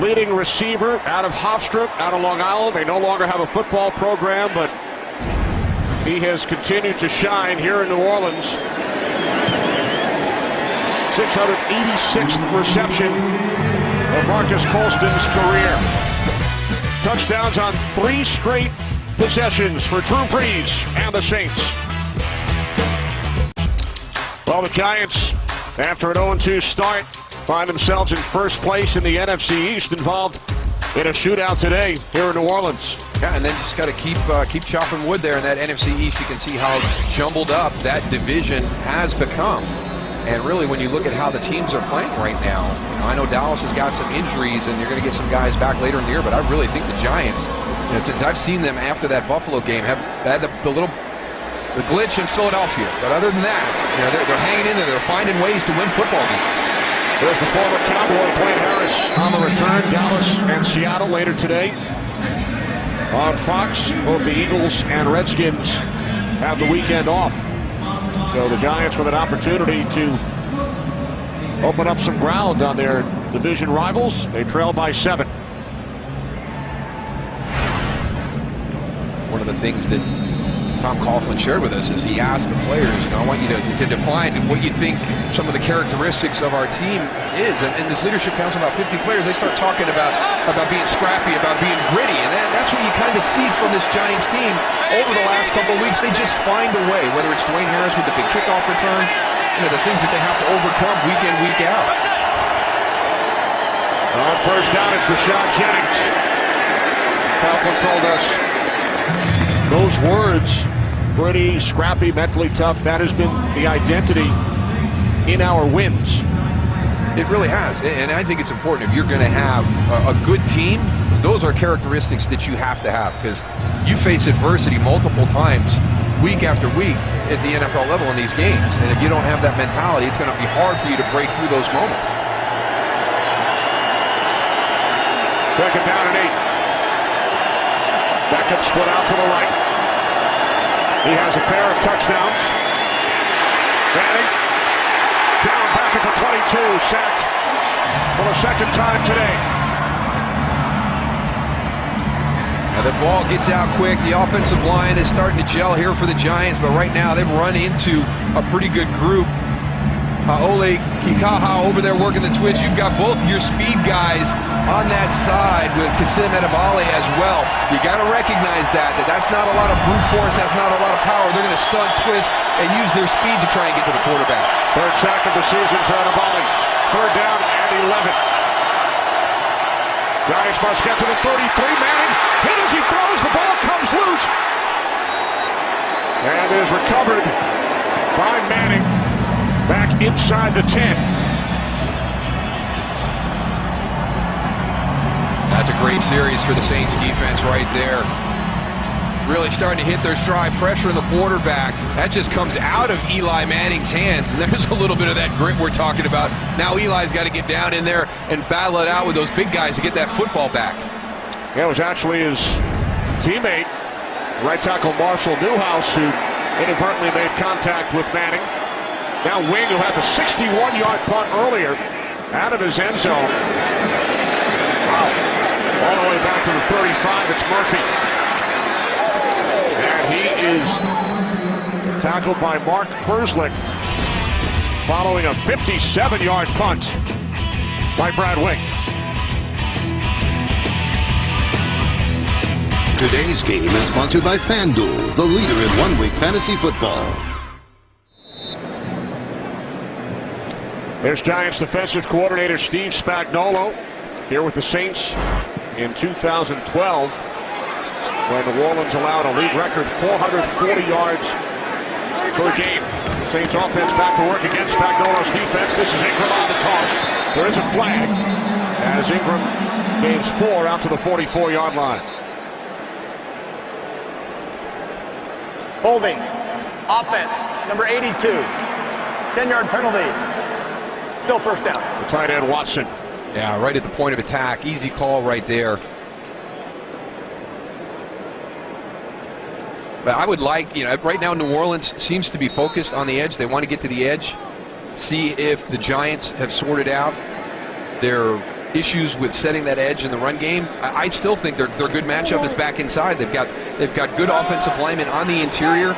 leading receiver out of Hofstra, out of Long Island. They no longer have a football program, but he has continued to shine here in New Orleans. 686th reception of Marcus Colston's career. Touchdowns on 3 straight possessions for Drew Brees and the Saints. Well, the Giants, after an 0-2 start, find themselves in first place in the NFC East, involved in a shootout today here in New Orleans. Yeah, and then just got to keep chopping wood there in that NFC East. You can see how jumbled up that division has become. And really, when you look at how the teams are playing right now, I know Dallas has got some injuries, and you're going to get some guys back later in the year, but I really think the Giants, since I've seen them after that Buffalo game, have had the glitch in Philadelphia. But other than that, they're hanging in there. They're finding ways to win football games. There's the former Cowboy, Dwayne Harris, on the return. Dallas and Seattle later today. On Fox, both the Eagles and Redskins have the weekend off. So the Giants with an opportunity to open up some ground on their division rivals. They trail by 7. One of the things that Tom Coughlin shared with us is he asked the players, I want you to define what you think some of the characteristics of our team is. And this leadership council, about 50 players, they start talking about being scrappy, about being gritty. And that's what you kind of see from this Giants team over the last couple of weeks. They just find a way, whether it's Dwayne Harris with the big kickoff return, the things that they have to overcome week in, week out. On first down, it's Rashad Jennings. Coughlin told us those words, gritty, scrappy, mentally tough, that has been the identity in our wins. It really has, and I think it's important if you're going to have a good team, those are characteristics that you have to have, because you face adversity multiple times, week after week, at the NFL level in these games, and if you don't have that mentality, it's going to be hard for you to break through those moments. Second down and 8. Beckham split out to the right. He has a pair of touchdowns. Manning down back at the 22, sacked for the second time today. Now the ball gets out quick. The offensive line is starting to gel here for the Giants, but right now they've run into a pretty good group. Ole Kikaha over there working the twitch. You've got both your speed guys on that side with Kasim Edebali as well. You got to recognize that's not a lot of brute force. That's not a lot of power. They're going to stunt, twist, and use their speed to try and get to the quarterback. Third sack of the season for Edebali. Third down and 11. Giants must get to the 33. Manning hit as he throws. The ball comes loose. And is recovered by Manning back inside the 10. That's a great series for the Saints defense right there. Really starting to hit their stride, pressure in the quarterback. That just comes out of Eli Manning's hands. And there's a little bit of that grit we're talking about. Now Eli's got to get down in there and battle it out with those big guys to get that football back. Yeah, it was actually his teammate, right tackle Marshall Newhouse, who inadvertently made contact with Manning. Now Wing, who had the 61-yard punt earlier, out of his end zone. Wow. All the way back to the 35, it's Murphy. And he is tackled by Mark Perslick following a 57-yard punt by Brad Wing. Today's game is sponsored by FanDuel, the leader in one-week fantasy football. There's Giants defensive coordinator Steve Spagnuolo here with the Saints in 2012 when New Orleans allowed a league record 440 yards per game. Saints offense back to work against Spagnuolo's defense. This is Ingram on the toss. There is a flag as Ingram gains 4 out to the 44-yard line. Holding. Offense. Number 82. 10-yard penalty. Still first down. The tight end Watson. Yeah, right at the point of attack. Easy call right there. But I would like, right now New Orleans seems to be focused on the edge. They want to get to the edge, see if the Giants have sorted out their issues with setting that edge in the run game, I still think their good matchup is back inside. They've got good offensive linemen on the interior.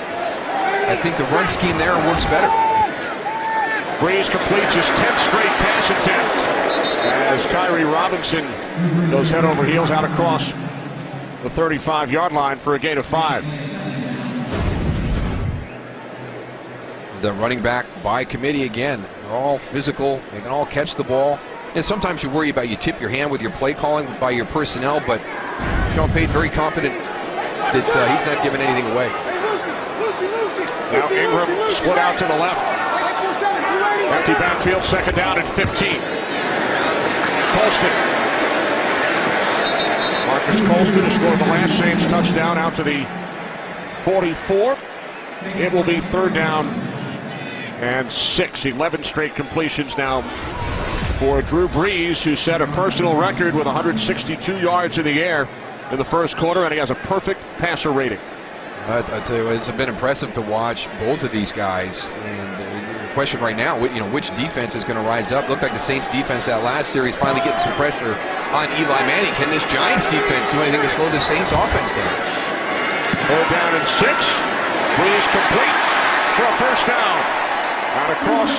I think the run scheme there works better. Breeze completes his 10th straight pass attempt as Kyrie Robinson goes head over heels out across the 35-yard line for a gain of 5. The running back by committee again. They're all physical. They can all catch the ball. And sometimes you worry about you tip your hand with your play calling by your personnel, but Sean Payton very confident that he's not giving anything away. Now Ingram split out to the left. Empty backfield, second down and 15. Colston. Marcus Colston has scored the last Saints touchdown out to the 44. It will be third down and 6. 11 straight completions now for Drew Brees, who set a personal record with 162 yards in the air in the first quarter, and he has a perfect passer rating. I tell you what, it's been impressive to watch both of these guys. And the question right now, which defense is going to rise up? Looked like the Saints defense that last series finally getting some pressure on Eli Manning. Can this Giants defense do anything to slow the Saints offense down? Third down and 6. Brees complete for a first down. Out across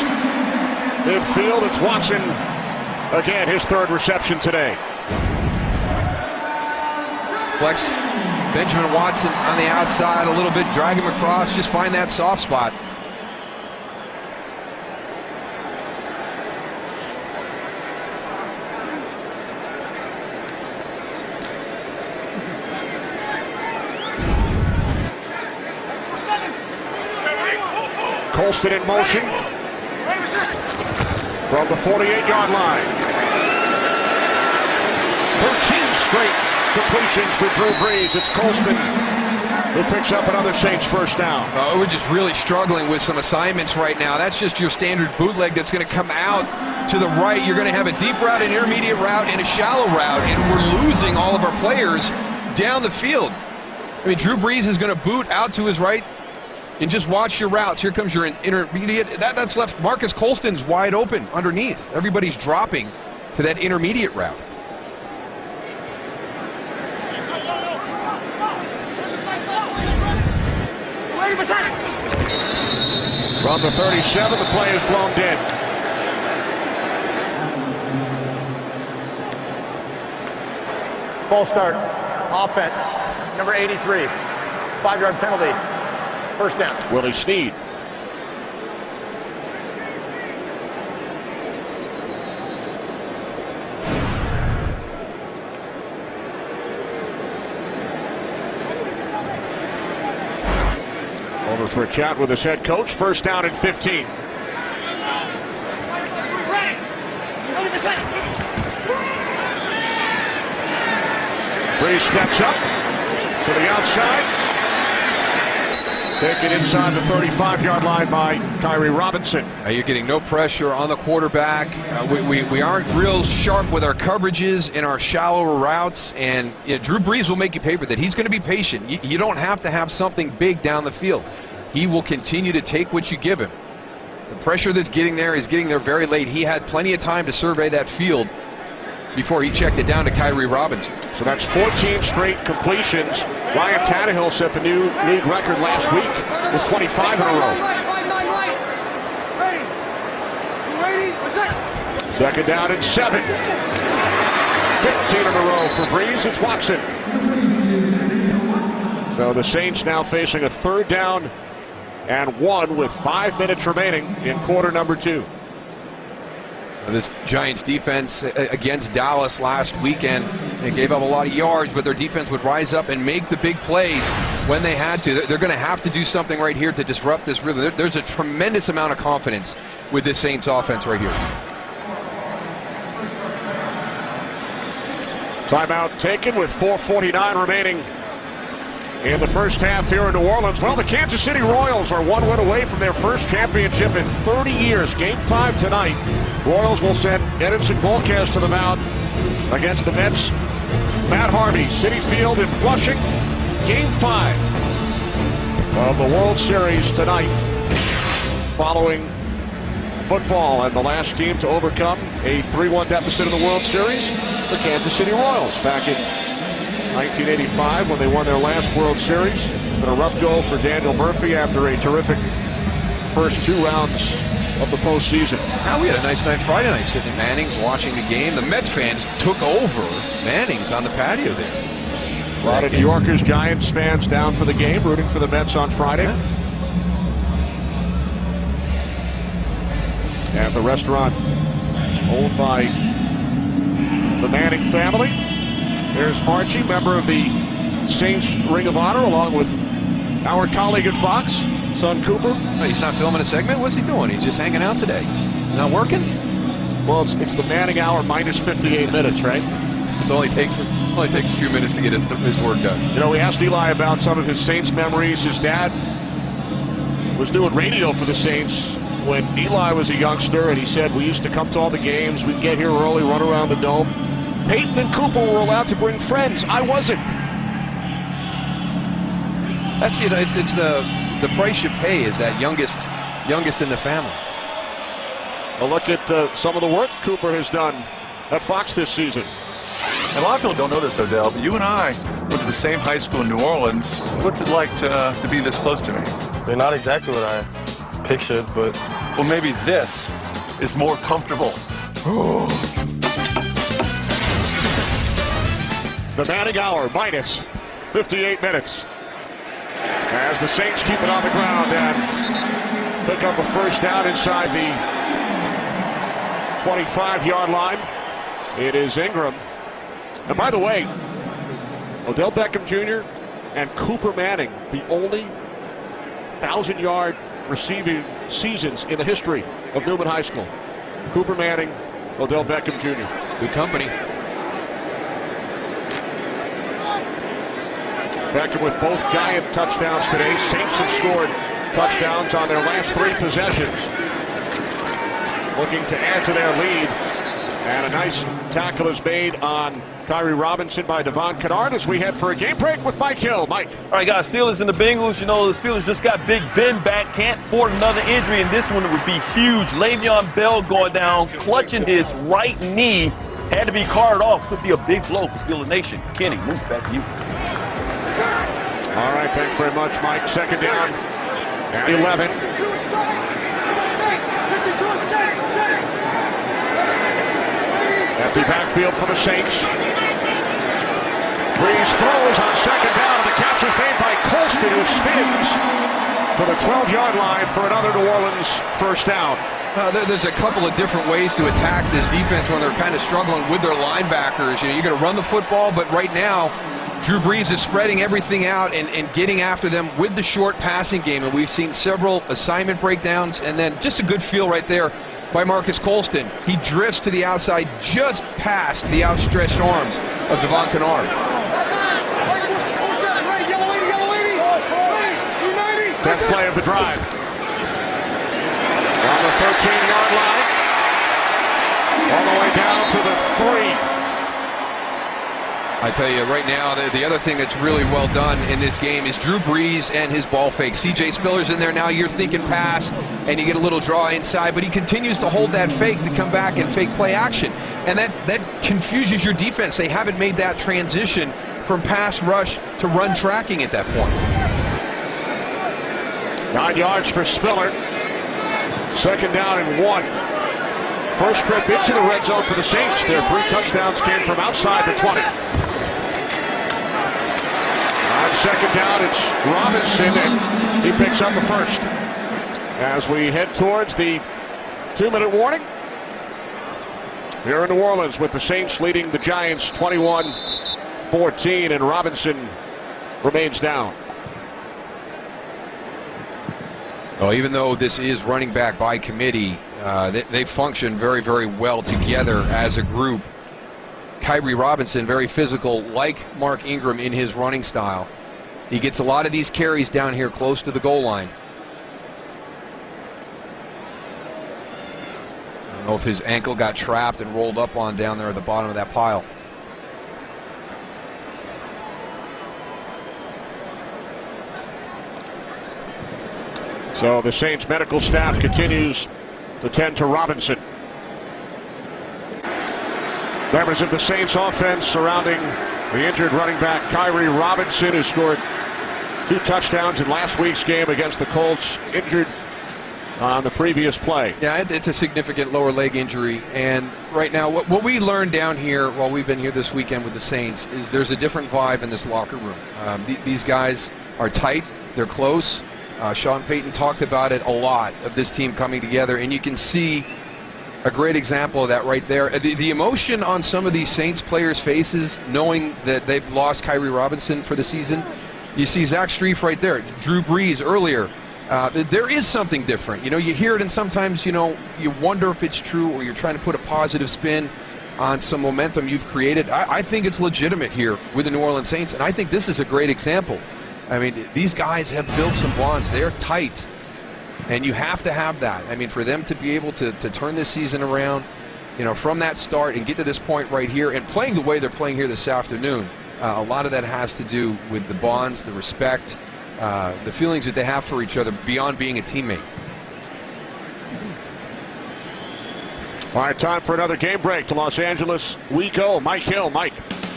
midfield, it's Watson. Again, his third reception today. Flex Benjamin Watson on the outside a little bit, drag him across, just find that soft spot. Colston in motion from the 48-yard line. 13 straight completions for Drew Brees. It's Colston who picks up another Saints first down. We're just really struggling with some assignments right now. That's just your standard bootleg that's going to come out to the right. You're going to have a deep route, an intermediate route, and a shallow route, and we're losing all of our players down the field. I mean, Drew Brees is going to boot out to his right, and just watch your routes. Here comes your intermediate. That's left. Marcus Colston's wide open underneath. Everybody's dropping to that intermediate route. From the 37, the play is blown dead. False start. Offense. Number 83. 5-yard penalty. First down. Willie Snead. Over for a chat with his head coach. First down and 15. Brees steps up to the outside. Taken inside the 35-yard line by Kyrie Robinson. You're getting no pressure on the quarterback. We aren't real sharp with our coverages in our shallower routes, and Drew Brees will make you pay for that. He's going to be patient. You don't have to have something big down the field. He will continue to take what you give him. The pressure that's getting there is getting there very late. He had plenty of time to survey that field before he checked it down to Kyrie Robinson. So that's 14 straight completions. Ryan Tannehill set the new league record last week with 25 in a row. Second down and 7. 15 in a row for Brees. It's Watson. So the Saints now facing a third down and 1 with 5 minutes remaining in quarter number 2. This Giants defense against Dallas last weekend, they gave up a lot of yards, but their defense would rise up and make the big plays when they had to. They're going to have to do something right here to disrupt this rhythm. There's a tremendous amount of confidence with this Saints offense right here. Timeout taken with 4:49 remaining in the first half here in New Orleans. Well, the Kansas City Royals are 1 win away from their first championship in 30 years. Game 5 tonight. Royals will send Edinson Volquez to the mound against the Mets. Matt Harvey, Citi Field in Flushing. Game 5 of the World Series tonight, following football, and the last team to overcome a 3-1 deficit in the World Series, the Kansas City Royals, back in 1985 when they won their last World Series. It's been a rough go for Daniel Murphy after a terrific first 2 rounds of the postseason. Now we had a nice night Friday night sitting at Manning's watching the game. The Mets fans took over Manning's on the patio there. A lot of New Yorkers, Giants fans down for the game, rooting for the Mets on Friday. And the restaurant owned by the Manning family. There's Archie, member of the Saints Ring of Honor, along with our colleague at Fox, son Cooper. Oh, he's not filming a segment? What's he doing? He's just hanging out today. He's not working? Well, it's the Manning hour minus 58 minutes, right? It only takes a few minutes to get his work done. You know, we asked Eli about some of his Saints memories. His dad was doing radio for the Saints when Eli was a youngster, and he said, we used to come to all the games. We'd get here early, run around the dome. Peyton and Cooper were allowed to bring friends. I wasn't. That's it's the price you pay is that youngest in the family. A look at some of the work Cooper has done at Fox this season. A lot of people don't know this, Odell, but you and I went to the same high school in New Orleans. What's it like to be this close to me? They're not exactly what I pictured, but Well, maybe this is more comfortable. The Manning hour minus 58 minutes. As the Saints keep it on the ground and pick up a first down inside the 25-yard line. It is Ingram. And by the way, Odell Beckham Jr. and Cooper Manning, the only 1,000-yard receiving seasons in the history of Newman High School. Cooper Manning, Odell Beckham Jr. Good company. Beckham with both Giant touchdowns today. Saints have scored touchdowns on their last 3 possessions. Looking to add to their lead. And a nice tackle is made on Kyrie Robinson by Devon Kennard as we head for a game break with Mike Hill. Mike. all right, guys, Steelers and the Bengals. You know, the Steelers just got Big Ben back. Can't afford another injury, and this one would be huge. Le'Veon Bell going down, clutching his right knee. Had to be carted off. Could be a big blow for Steeler Nation. Kenny, moves back to you. All right, thanks very much, Mike. Second down and 11. Empty backfield for the Saints. Breeze throws on second down, and the catch is made by Colston, who spins to the 12-yard line for another New Orleans first down. There's a couple of different ways to attack this defense when they're kind of struggling with their linebackers. You know, you're going to run the football, but right now, Drew Brees is spreading everything out and getting after them with the short passing game. And we've seen several assignment breakdowns, and then just a good feel right there by Marcus Colston. He drifts to the outside just past the outstretched arms of Devon Kennard. 10th play of the drive. On the 13-yard line. All the way down to the 3. I tell you right now, the other thing that's really well done in this game is Drew Brees and his ball fake. C.J. Spiller's in there now. You're thinking pass, and you get a little draw inside, but he continues to hold that fake to come back and fake play action. And that confuses your defense. They haven't made that transition from pass rush to run tracking at that point. 9 yards for Spiller. Second down and 1. First trip into the red zone for the Saints. Their 3 touchdowns came from outside the 20. On second down, it's Robinson, and he picks up the first. As we head towards the 2-minute warning, here in New Orleans with the Saints leading the Giants 21-14, and Robinson remains down. Well, even though this is running back by committee, they function very, very well together as a group. Kyrie Robinson, very physical, like Mark Ingram in his running style. He gets a lot of these carries down here close to the goal line. I don't know if his ankle got trapped and rolled up on down there at the bottom of that pile. So the Saints medical staff continues The 10 to Robinson. Members of the Saints offense surrounding the injured running back Kyrie Robinson, who scored 2 touchdowns in last week's game against the Colts, injured on the previous play. Yeah, it's a significant lower leg injury, and right now what we learned down here while we've been here this weekend with the Saints is there's a different vibe in this locker room. These guys are tight, they're close. Sean Payton talked about it a lot, of this team coming together, and you can see a great example of that right there. The emotion on some of these Saints players' faces, knowing that they've lost Kyrie Robinson for the season. You see Zach Strief right there, Drew Brees earlier. There is something different. You know, you hear it, and sometimes, you know, you wonder if it's true, or you're trying to put a positive spin on some momentum you've created. I think it's legitimate here with the New Orleans Saints, and I think this is a great example. I mean, these guys have built some bonds. They're tight, and you have to have that. I mean, for them to be able to turn this season around, you know, from that start and get to this point right here and playing the way they're playing here this afternoon, a lot of that has to do with the bonds, the respect, the feelings that they have for each other beyond being a teammate. All right, time for another game break. To Los Angeles we go. Mike Hill. Mike.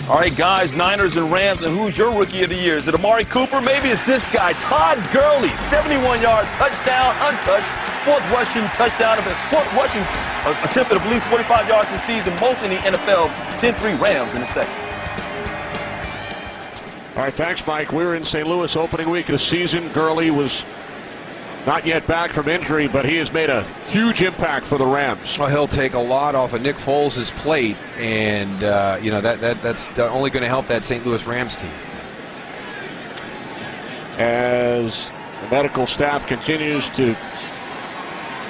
All right, guys, Niners and Rams, and who's your rookie of the year? Is it Amari Cooper? Maybe it's this guy, Todd Gurley, 71-yard touchdown, untouched, fourth rushing touchdown, fourth rushing attempt at least 45 yards this season, most in the NFL, 10-3 Rams in the second. All right, thanks, Mike. We were in St. Louis opening week of the season. Gurley was not yet back from injury, but he has made a huge impact for the Rams. Well, he'll take a lot off of Nick Foles' plate, and you know that's only going to help that St. Louis Rams team. As the medical staff continues to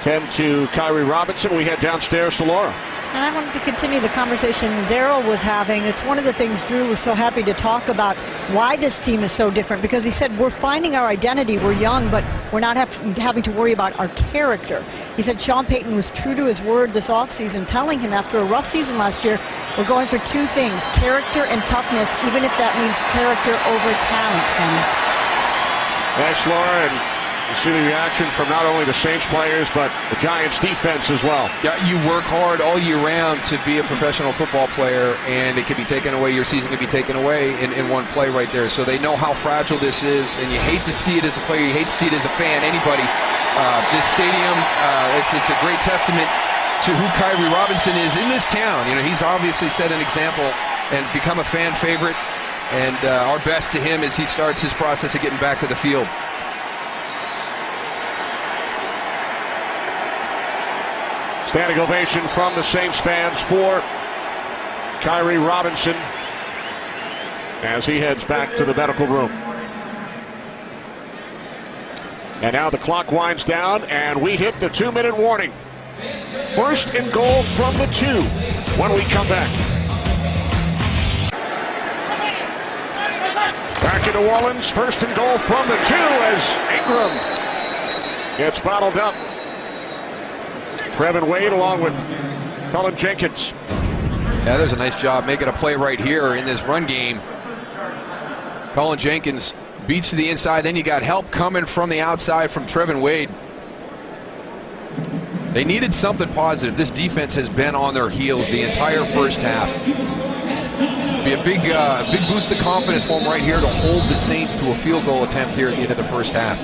tend to Kyrie Robinson, we head downstairs to Laura. And I wanted to continue the conversation Daryl was having. It's one of the things Drew was so happy to talk about, why this team is so different, because he said we're finding our identity. We're young, but we're not having to worry about our character. He said Sean Payton was true to his word this offseason, telling him after a rough season last year, we're going for 2 things, character and toughness, even if that means character over talent. Thanks, Laura. And you see the reaction from not only the Saints players, but the Giants defense as well. Yeah, you work hard all year round to be a professional football player, and it can be taken away. Your season can be taken away in one play right there. So they know how fragile this is, and you hate to see it as a player. You hate to see it as a fan. Anybody. This stadium, it's a great testament to who Kyrie Robinson is in this town. You know, he's obviously set an example and become a fan favorite. And our best to him as he starts his process of getting back to the field. Standing ovation from the Saints fans for Kyrie Robinson as he heads back to the medical room. And now the clock winds down, and we hit the 2-minute warning. First and goal from the 2 when we come back. Back in New Orleans, first and goal from the 2 as Ingram gets bottled up. Trevin Wade along with Cullen Jenkins. Yeah, there's a nice job making a play right here in this run game. Cullen Jenkins beats to the inside. Then you got help coming from the outside from Trevin Wade. They needed something positive. This defense has been on their heels the entire first half. Be a big boost of confidence for them right here to hold the Saints to a field goal attempt here at the end of the first half.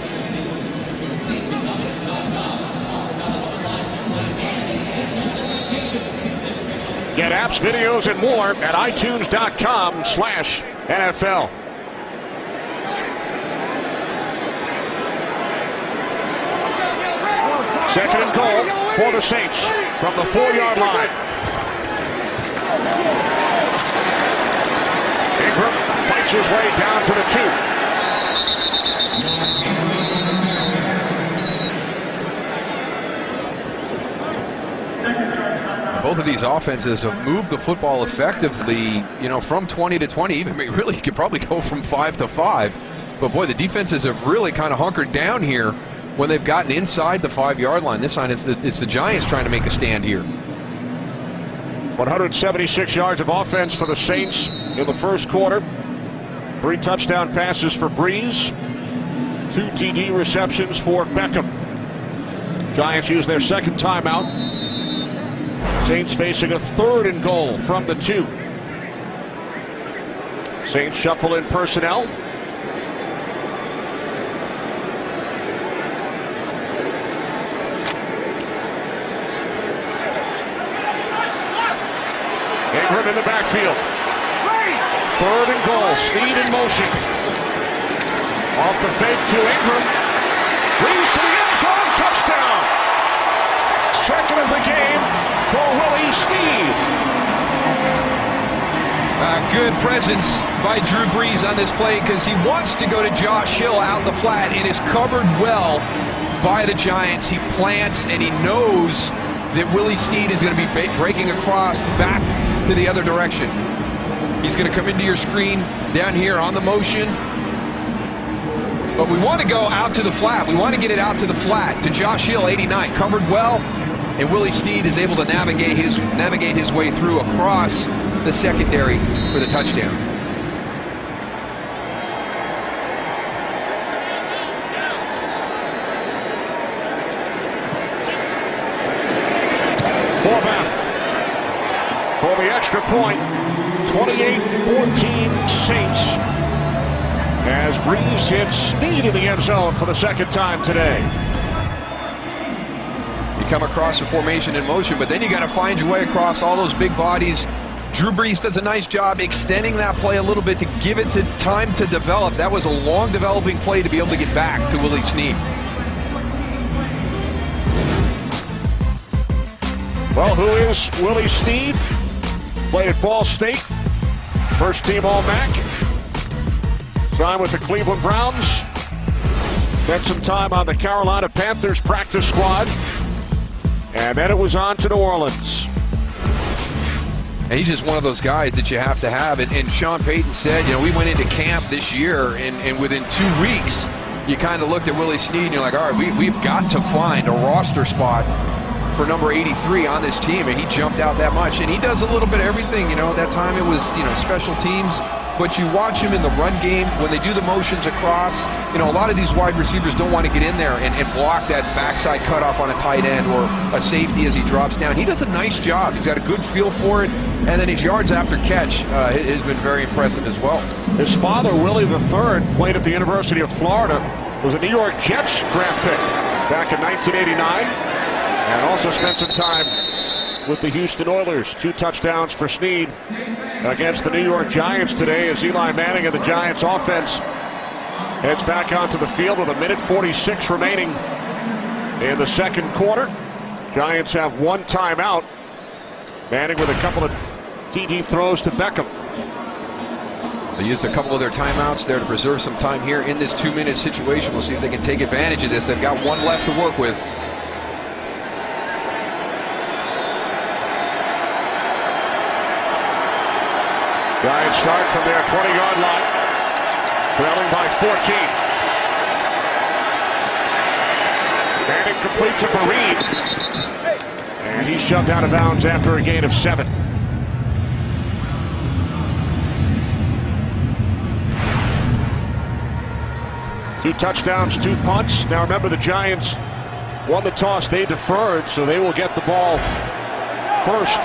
Get apps, videos, and more at iTunes.com/NFL. Second and goal for the Saints from the 4-yard line. Ingram fights his way down to the 2. Both of these offenses have moved the football effectively, you know, from 20 to 20. Even really, you could probably go from 5 to 5. But boy, the defenses have really kind of hunkered down here when they've gotten inside the 5-yard line. This time it's the Giants trying to make a stand here. 176 yards of offense for the Saints in the first quarter. 3 touchdown passes for Brees. 2 TD receptions for Beckham. Giants use their second timeout. Saints facing a 3rd and goal from the 2. Saints shuffle in personnel. Ingram in the backfield. 3rd and goal. Snead in motion. Off the fake to Ingram. Breeze to the end zone. Touchdown. Second of the game for Willie Snead. Good presence by Drew Brees on this play because he wants to go to Josh Hill out in the flat. It is covered well by the Giants. He plants and he knows that Willie Snead is going to be breaking across back to the other direction. He's going to come into your screen down here on the motion. But we want to go out to the flat. We want to get it out to the flat to Josh Hill, 89, covered well. And Willie Snead is able to navigate his way through across the secondary for the touchdown. Horvath for the extra point. 28-14 Saints. As Breeze hits Snead in the end zone for the second time today. You come across a formation in motion, but then you got to find your way across all those big bodies. Drew Brees does a nice job extending that play a little bit to give it time to develop. That was a long developing play to be able to get back to Willie Snead. Well, who is Willie Snead? Played at Ball State. First team All-MAC. Signed with the Cleveland Browns. Spent some time on the Carolina Panthers practice squad. And then it was on to New Orleans. And he's just one of those guys that you have to have. And Sean Payton said, we went into camp this year, and within 2 weeks, you kind of looked at Willie Snead, and you're like, all right, we've got to find a roster spot for number 83 on this team, and he jumped out that much. And he does a little bit of everything. At that time it was, special teams. But you watch him in the run game, when they do the motions across, a lot of these wide receivers don't want to get in there and block that backside cutoff on a tight end or a safety as he drops down. He does a nice job. He's got a good feel for it. And then his yards after catch has been very impressive as well. His father, Willie III, played at the University of Florida, was a New York Jets draft pick back in 1989, and also spent some time with the Houston Oilers. 2 touchdowns for Snead against the New York Giants today as Eli Manning and the Giants offense heads back onto the field with 1:46 remaining in the second quarter. Giants have 1 timeout. Manning with a couple of TD throws to Beckham. They used a couple of their timeouts there to preserve some time here in this 2-minute situation. We'll see if they can take advantage of this. They've got 1 left to work with. Giants start from their 20-yard line, trailing by 14. Manning complete to Fareed. And he's shoved out of bounds after a gain of 7. Two touchdowns, 2 punts. Now remember, the Giants won the toss. They deferred, so they will get the ball first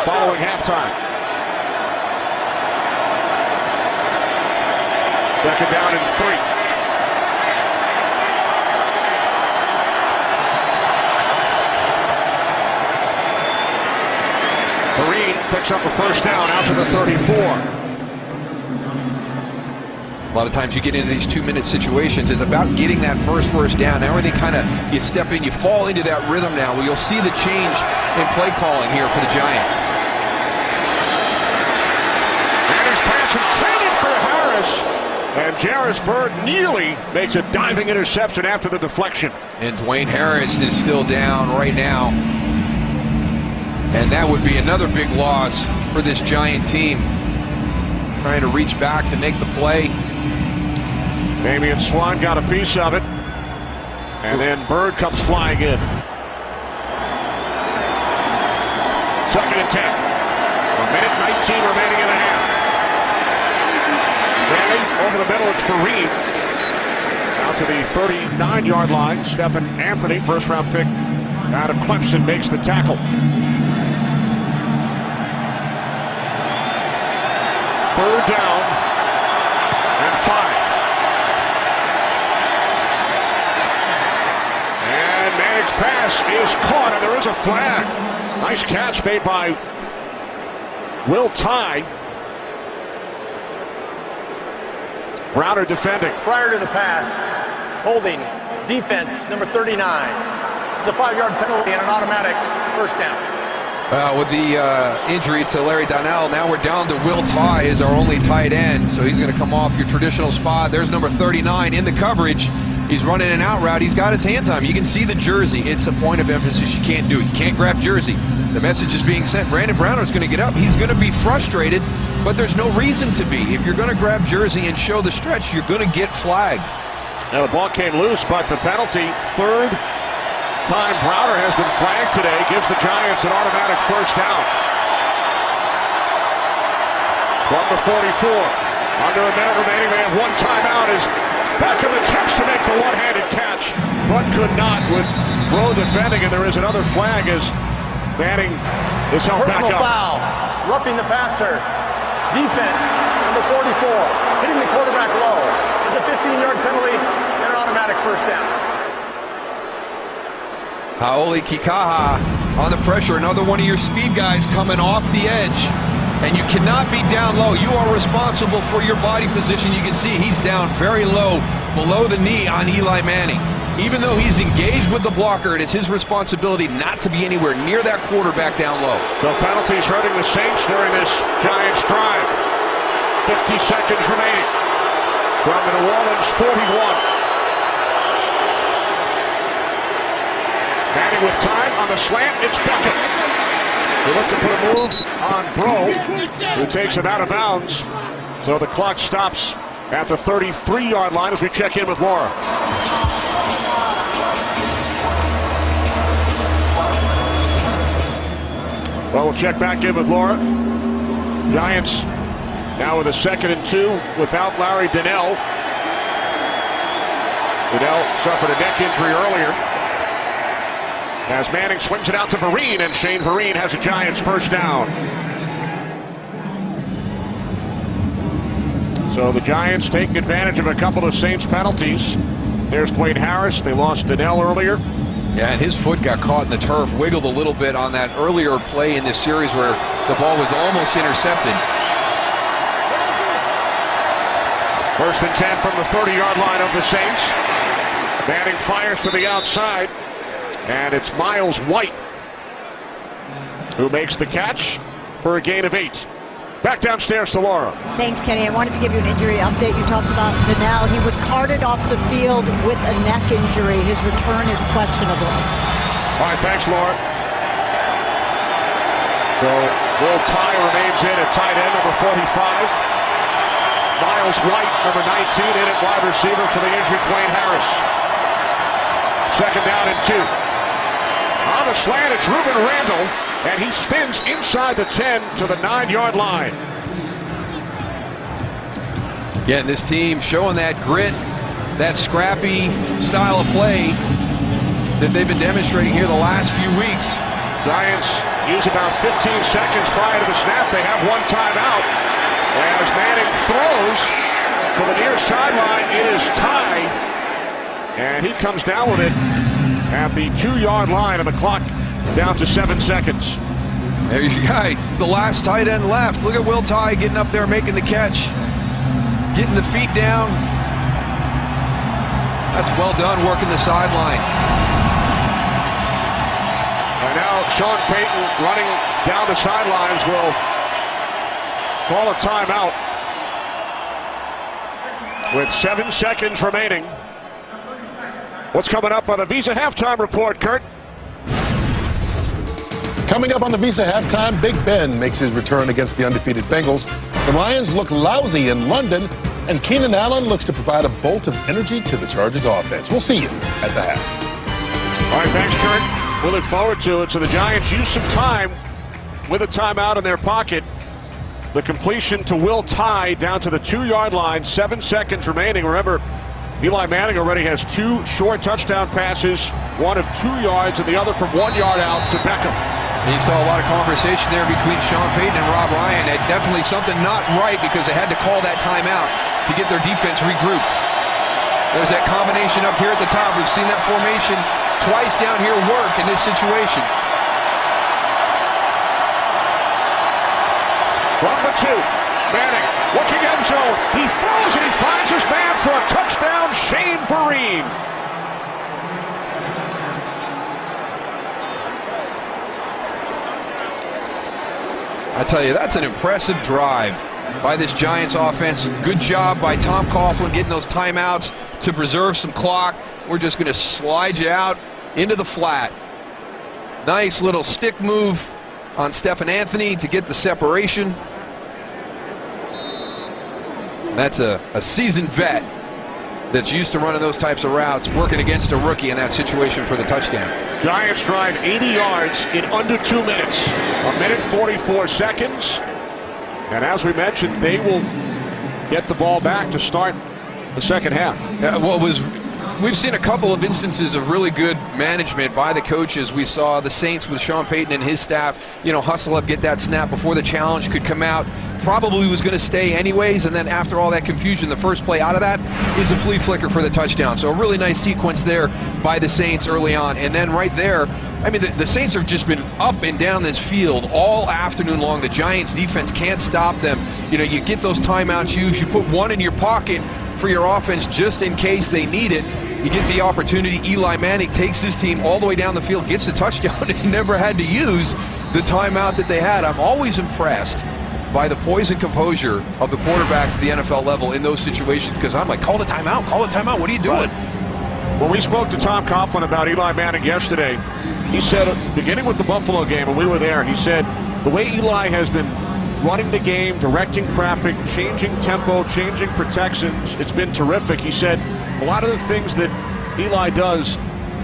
following halftime. Second down and 3. Fareed picks up a first down out to the 34. A lot of times you get into these 2-minute situations, it's about getting that first down. Now everything you step in, you fall into that rhythm now. Well, you'll see the change in play calling here for the Giants. Manning's pass intended for Harris. And Jairus Byrd nearly makes a diving interception after the deflection. And Dwayne Harris is still down right now. And that would be another big loss for this Giant team. Trying to reach back to make the play. Damian Swann got a piece of it. And then Byrd comes flying in. 2nd and 10. 1:19 remaining in the half. Manning over the middle, it's Fareed. Out to the 39-yard line. Stephen Anthony, first-round pick out of Clemson, makes the tackle. Third down and 5. And Manning's pass is caught, and there is a flag. Nice catch made by Will Tye. Browner defending. Prior to the pass, holding, defense, number 39. It's a 5-yard penalty and an automatic first down. With the injury to Larry Donnell, now we're down to Will Tye as our only tight end. So he's going to come off your traditional spot. There's number 39 in the coverage. He's running an out route. He's got his hands on him. You can see the jersey. It's a point of emphasis. You can't do it. You can't grab jersey. The message is being sent. Brandon Browner's going to get up. He's going to be frustrated, but there's no reason to be. If you're going to grab jersey and show the stretch, you're going to get flagged. Now the ball came loose, but the penalty, third time Browner has been flagged today, gives the Giants an automatic first down. From the 44. Under a minute remaining, they have one timeout as Beckham attempts to make the one-handed catch, but could not with Rowe defending, and there is another flag as Manning is held back Personal up. foul, roughing the passer. Defense, number 44, hitting the quarterback low. It's a 15-yard penalty and an automatic first down. Hau'oli Kikaha on the pressure. Another one of your speed guys coming off the edge. And you cannot be down low. You are responsible for your body position. You can see he's down very low, below the knee on Eli Manning. Even though he's engaged with the blocker, it is his responsibility not to be anywhere near that quarterback down low. So penalties hurting the Saints during this Giants drive. 50 seconds remaining from the New Orleans 41. Manning with time on the slant. It's Beckham. He looked to put a move on Bro, who takes it out of bounds. So the clock stops at the 33-yard line as we check in with Laura. Well, we'll check back in with Laura. Giants now with a 2nd and 2 without Larry Donnell. Donnell suffered a neck injury earlier. As Manning swings it out to Vereen, and Shane Vereen has a Giants first down. So the Giants taking advantage of a couple of Saints penalties. There's Dwayne Harris. They lost Donnell earlier. Yeah, and his foot got caught in the turf, wiggled a little bit on that earlier play in this series where the ball was almost intercepted. 1st and 10 from the 30-yard line of the Saints. Manning fires to the outside, and it's Miles White who makes the catch for a gain of 8. Back downstairs to Laura. Thanks, Kenny. I wanted to give you an injury update. You talked about Donnell. He was carted off the field with a neck injury. His return is questionable. All right, thanks, Laura. So Will Tye remains in at tight end, number 45. Miles White, number 19, in at wide receiver for the injured Dwayne Harris. 2nd down and 2. On the slant, it's Ruben Randall, and he spins inside the 10 to the 9-yard line. Again, this team showing that grit, that scrappy style of play that they've been demonstrating here the last few weeks. Giants use about 15 seconds prior to the snap. They have one timeout. As Manning throws to the near sideline, it is Tye, and he comes down with it at the 2-yard line, and the clock down to 7 seconds. There's your guy, the last tight end left. Look at Will Tye getting up there, making the catch, getting the feet down. That's well done, working the sideline. And now Sean Payton running down the sidelines will call a timeout with 7 seconds remaining. What's coming up on the Visa Halftime Report, Kurt? Coming up on the Visa Halftime, Big Ben makes his return against the undefeated Bengals. The Lions look lousy in London, and Keenan Allen looks to provide a bolt of energy to the Chargers offense. We'll see you at the half. All right, thanks, Kurt. We look forward to it. So the Giants use some time with a timeout in their pocket. The completion to Will Tye down to the 2-yard line, 7 seconds remaining. Remember, Eli Manning already has 2 short touchdown passes, one of 2 yards and the other from 1 yard out to Beckham. And you saw a lot of conversation there between Sean Payton and Rob Ryan. Had definitely something not right because they had to call that timeout to get their defense regrouped. There's that combination up here at the top. We've seen that formation twice down here work in this situation. From the 2, Manning looking end zone. He throws and he finds his man for a touchdown, Shane Vereen. I tell you, that's an impressive drive by this Giants offense. Good job by Tom Coughlin getting those timeouts to preserve some clock. We're just going to slide you out into the flat. Nice little stick move on Stephen Anthony to get the separation. That's a seasoned vet that's used to running those types of routes, working against a rookie in that situation for the touchdown. Giants drive 80 yards in under 2 minutes. 1:44 seconds. And as we mentioned, they will get the ball back to start the second half. We've seen a couple of instances of really good management by the coaches. We saw the Saints with Sean Payton and his staff, hustle up, get that snap before the challenge could come out. Probably was going to stay anyways, and then after all that confusion, the first play out of that is a flea flicker for the touchdown. So a really nice sequence there by the Saints early on. And then right there, I mean, the Saints have just been up and down this field all afternoon long. The Giants defense can't stop them. You get those timeouts used, you put one in your pocket for your offense just in case they need it. You get the opportunity. Eli Manning takes his team all the way down the field, gets the touchdown, and he never had to use the timeout that they had. I'm always impressed by the poise and composure of the quarterbacks at the NFL level in those situations, because I'm like, call the timeout, what are you doing? When we spoke to Tom Coughlin about Eli Manning yesterday, he said, beginning with the Buffalo game, and we were there, he said, the way Eli has been running the game, directing traffic, changing tempo, changing protections, it's been terrific. He said a lot of the things that Eli does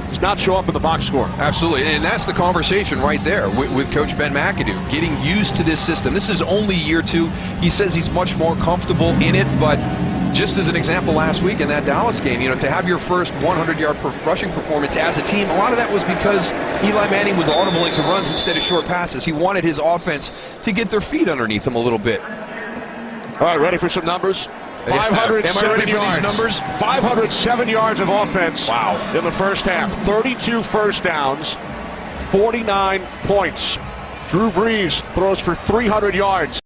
does not show up in the box score. Absolutely, and that's the conversation right there with Coach Ben McAdoo, getting used to this system. This is only year 2. He says he's much more comfortable in it, but just as an example last week in that Dallas game, to have your first 100-yard rushing performance as a team, a lot of that was because Eli Manning was audibling to runs instead of short passes. He wanted his offense to get their feet underneath him a little bit. All right, ready for some numbers? 507 yards. Numbers? 507 yards of offense. Wow. In the first half. 32 first downs, 49 points. Drew Brees throws for 300 yards.